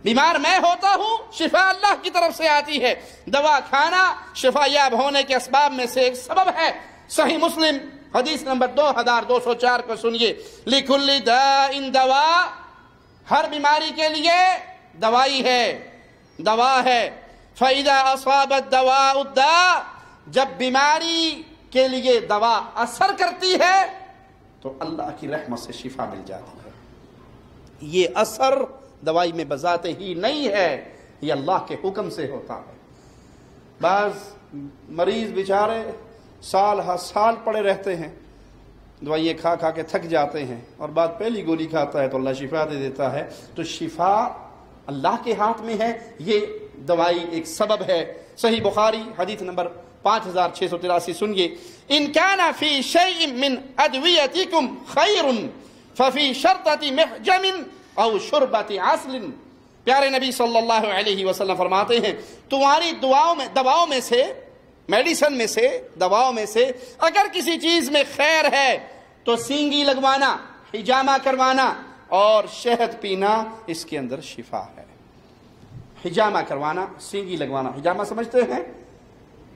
بیمار میں ہوتا ہوں، شفا اللہ کی طرف سے آتی ہے۔ دوا کھانا شفا یاب ہونے کے اسباب میں سے ایک سبب ہے۔ صحیح مسلم حدیث نمبر 2204 کو سنیے، لِكُلِّ دَاءٍ دَوَاء، ہر بیماری کے لیے دوائی ہے، دوا ہے۔ فَإِذَا أَصَابَ الدَّوَاءُ الدَّاءَ، جب بیماری کے لیے دوا اثر کرتی ہے تو اللہ کی رحمت سے شفا مل جاتی ہے۔ یہ اثر دوائی میں بذات ہی نہیں ہے، یہ اللہ کے حکم سے ہوتا ہے۔ بعض مریض بیچارے سال ہر سال پڑے رہتے ہیں، دوائیں کھا کھا کے تھک جاتے ہیں، اور بعد پہلی گولی کھاتا ہے تو اللہ شفا دے دیتا ہے۔ تو شفا اللہ کے ہاتھ میں ہے، یہ دوائی ایک سبب ہے۔ صحیح بخاری حدیث نمبر 5683 سنیے، ان کان فی شیء من ادویتکم خیر ففی شرطۃ محجم او شربۃ عسل، پیارے نبی صلی اللہ علیہ وسلم فرماتے ہیں تمہاری دواؤں میں سے، میڈیسن میں سے، دواؤں میں سے اگر کسی چیز میں خیر ہے تو سینگی لگوانا، حجامہ کروانا اور شہد پینا، اس کے اندر شفا ہے۔ حجامہ کروانا، سینگی لگوانا، حجامہ سمجھتے ہیں،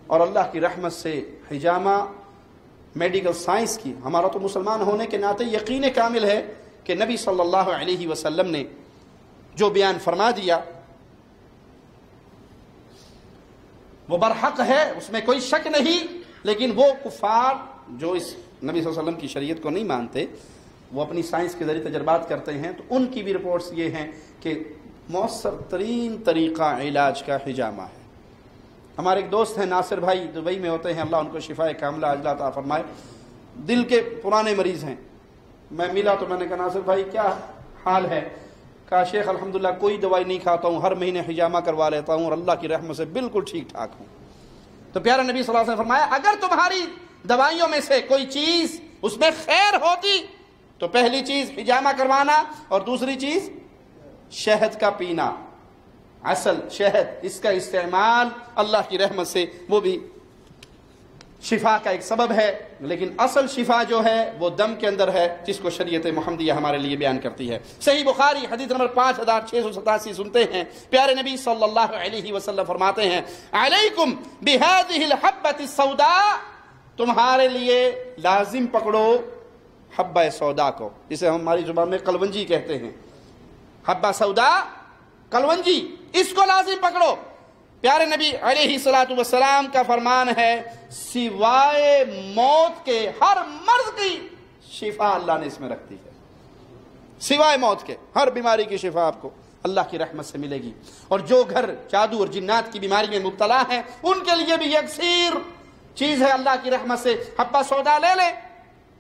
اور اللہ کی رحمت سے حجامہ میڈیکل سائنس کی، ہمارا تو مسلمان ہونے کے ناطے یقین کامل ہے کہ نبی صلی اللہ علیہ وسلم نے جو بیان فرما دیا وہ برحق ہے، اس میں کوئی شک نہیں۔ لیکن وہ کفار جو اس نبی صلی اللہ علیہ وسلم کی شریعت کو نہیں مانتے، وہ اپنی سائنس کے ذریعے تجربات کرتے ہیں، تو ان کی بھی رپورٹس یہ ہیں کہ مؤثر ترین طریقہ علاج کا حجامہ ہے۔ ہمارے ایک دوست ہیں ناصر بھائی، دبئی میں ہوتے ہیں، اللہ ان کو شفاء کاملہ عاجلہ عطا فرمائے، دل کے پرانے مریض ہیں۔ میں ملا تو میں نے کہا ناصر بھائی کیا حال ہے؟ کہا شیخ الحمدللہ کوئی دوائی نہیں کھاتا ہوں، ہر مہینے حجامہ کروا لیتا ہوں اور اللہ کی رحمت سے بالکل ٹھیک ٹھاک ہوں۔ تو پیارے نبی صلی اللہ علیہ وسلم فرمایا اگر تمہاری دوائیوں میں سے کوئی چیز اس میں خیر ہوتی تو پہلی چیز حجامہ کروانا، اور دوسری چیز شہد کا پینا، اصل شہد، اس کا استعمال اللہ کی رحمت سے وہ بھی شفا کا ایک سبب ہے۔ لیکن اصل شفا جو ہے وہ دم کے اندر ہے، جس کو شریعت محمدیہ ہمارے لیے بیان کرتی ہے۔ صحیح بخاری حدیث نمبر 5687 سنتے ہیں، پیارے نبی صلی اللہ علیہ وسلم فرماتے ہیں علیکم بہذہ الحبۃ السوداء، تمہارے لیے لازم پکڑو حبہ سودا کو، جسے ہم ہماری زبان میں کلونجی کہتے ہیں، حبہ سودا کلونجی، اس کو لازم پکڑو۔ پیارے نبی علیہ السلام کا فرمان ہے سوائے موت کے ہر مرض کی شفا اللہ نے اس میں رکھ دی ہے، سوائے موت کے ہر بیماری کی شفا آپ کو اللہ کی رحمت سے ملے گی۔ اور جو گھر جادو اور جنات کی بیماری میں مبتلا ہیں ان کے لیے بھی یکسیر چیز ہے اللہ کی رحمت سے، حبہ سودا لے لیں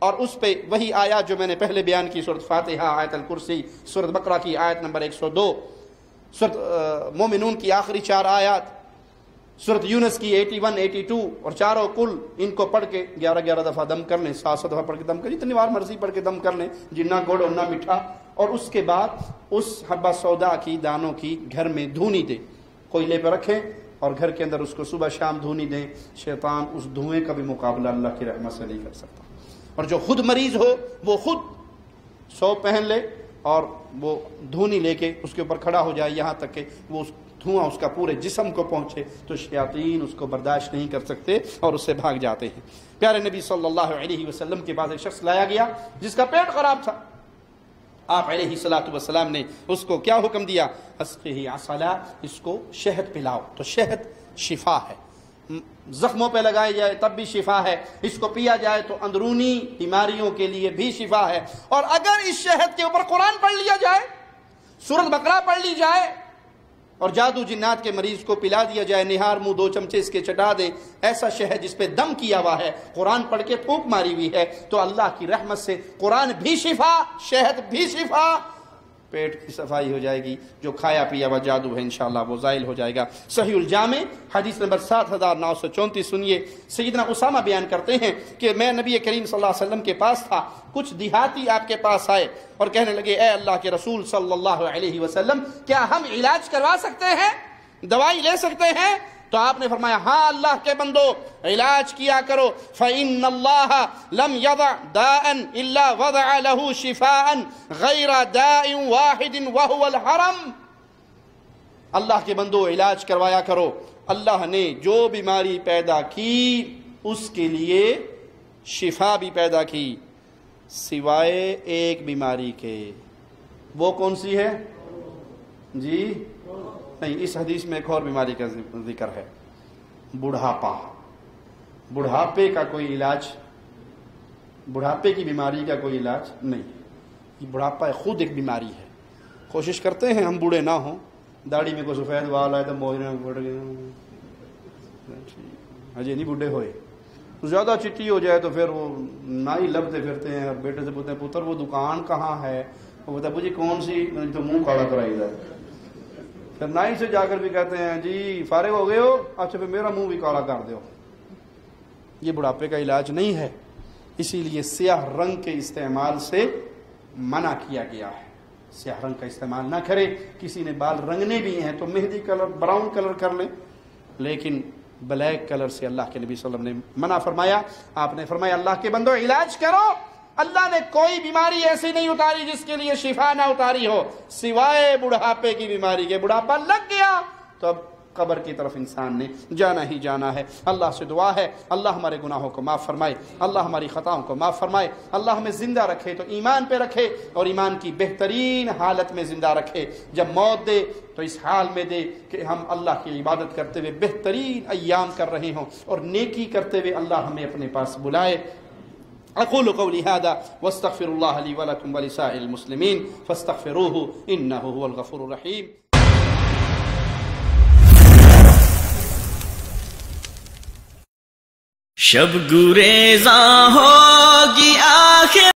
اور اس پہ وہی آیات جو میں نے پہلے بیان کی، سورۃ فاتحہ، آیت الکرسی، سورۃ بقرہ کی آیت نمبر 102، سورۃ مومنون کی آخری 4 آیات، سورۃ یونس کی 81 82 اور چاروں کل، ان کو پڑھ کے 11 دفعہ دم کر لیں، 7 دفعہ پڑھ کے دم کر لیں، جتنی بار مرضی پڑھ کے دم کر لیں، جنہ گڑ اور نہ میٹھا، اور اس کے بعد اس حبہ سودا کی دانوں کی گھر میں دھونی دیں، کوئلے پہ رکھیں اور گھر کے اندر اس کو صبح شام دھونی دیں۔ شیطان اس دھوئیں کا بھی مقابلہ اللہ کی رحمت سے نہیں کر سکتا۔ اور جو خود مریض ہو وہ خود سو پہن لے اور وہ دھونی لے کے اس کے اوپر کھڑا ہو جائے، یہاں تک کہ وہ اس دھواں اس کا پورے جسم کو پہنچے، تو شیاطین اس کو برداشت نہیں کر سکتے اور اس سے بھاگ جاتے ہیں۔ پیارے نبی صلی اللہ علیہ وسلم کے پاس ایک شخص لایا گیا جس کا پیٹ خراب تھا، آپ علیہ الصلوۃ والسلام نے اس کو کیا حکم دیا؟ اسقہ عسلا، اس کو شہد پلاؤ۔ تو شہد شفا ہے، زخموں پہ لگائے جائے تب بھی شفا ہے، اس کو پیا جائے تو اندرونی بیماریوں کے لیے بھی شفا ہے۔ اور اگر اس شہد کے اوپر قرآن پڑھ لیا جائے، سورۃ بقرہ پڑھ لی جائے اور جادو جنات کے مریض کو پلا دیا جائے، نہار منہ 2 چمچے اس کے چٹا دیں، ایسا شہد جس پہ دم کیا ہوا ہے، قرآن پڑھ کے پھونک ماری ہوئی ہے، تو اللہ کی رحمت سے قرآن بھی شفا، شہد بھی شفا، پیٹ کی صفائی ہو جائے گی، جو کھایا پیا ہوا جادو ہے انشاءاللہ وہ زائل ہو جائے گا۔ صحیح الجامع حدیث نمبر 7934 سنیے، سیدنا اسامہ بیان کرتے ہیں کہ میں نبی کریم صلی اللہ علیہ وسلم کے پاس تھا، کچھ دیہاتی آپ کے پاس آئے اور کہنے لگے اے اللہ کے رسول صلی اللہ علیہ وسلم کیا ہم علاج کروا سکتے ہیں، دوائی لے سکتے ہیں؟ تو آپ نے فرمایا ہاں اللہ کے بندو علاج کیا کرو، فَإِنَّ اللَّهَ لَمْ يَضَعْ دَاءً إِلَّا وَضَعَ لَهُ شِفَاءً غَيْرَ دَاءٍ وَاحِدٍ وَهُوَ الْحَرَمُ۔ اللہ کے بندو علاج کروایا کرو، اللہ نے جو بیماری پیدا کی اس کے لیے شفا بھی پیدا کی سوائے ایک بیماری کے۔ وہ کون سی ہے جی؟ نہیں، اس حدیث میں ایک اور بیماری کا ذکر ہے، بڑھاپا۔ بڑھاپے کا کوئی علاج، بڑھاپے کی بیماری کا کوئی علاج نہیں۔ یہ بڑھاپا خود ایک بیماری ہے۔ کوشش کرتے ہیں ہم بوڑھے نہ ہوں، داڑھی میں کوئی سفید وال آئے تو موجنے میں پڑ گئے ہجے نہیں بوڑھے ہوئے، زیادہ چٹی ہو جائے تو پھر وہ نہ ہی لبتے پھرتے ہیں، اور بیٹے سے پوچھتے ہیں پتر وہ دکان کہاں ہے، وہ بتا جی کون سی، تو منہ کالا کرائی جائے، پھر نائی سے جا کر بھی کہتے ہیں جی فارغ ہو گئے ہو، اچھا پھر میرا منہ بھی کالا کر دو۔ یہ بڑھاپے کا علاج نہیں ہے، اسی لیے سیاہ رنگ کے استعمال سے منع کیا گیا ہے۔ سیاہ رنگ کا استعمال نہ کرے، کسی نے بال رنگنے بھی ہیں تو مہندی کلر، براؤن کلر کر لیں، لیکن بلیک کلر سے اللہ کے نبی صلی اللہ علیہ وسلم نے منع فرمایا۔ آپ نے فرمایا اللہ کے بندو علاج کرو، اللہ نے کوئی بیماری ایسی نہیں اتاری جس کے لیے شفا نہ اتاری ہو سوائے بڑھاپے کی بیماری کے۔ بڑھاپا لگ گیا تو اب قبر کی طرف انسان نے جانا ہی جانا ہے۔ اللہ سے دعا ہے اللہ ہمارے گناہوں کو معاف فرمائے، اللہ ہماری خطاؤں کو معاف فرمائے، اللہ ہمیں زندہ رکھے تو ایمان پہ رکھے، اور ایمان کی بہترین حالت میں زندہ رکھے۔ جب موت دے تو اس حال میں دے کہ ہم اللہ کی عبادت کرتے ہوئے بہترین ایام کر رہے ہوں، اور نیکی کرتے ہوئے اللہ ہمیں اپنے پاس بلائے۔ اقول قولی هذا واستغفر الله لي ولكم ولسائر المسلمين فاستغفروه انه هو الغفور الرحيم۔ شب گریزاں ہوگی آخر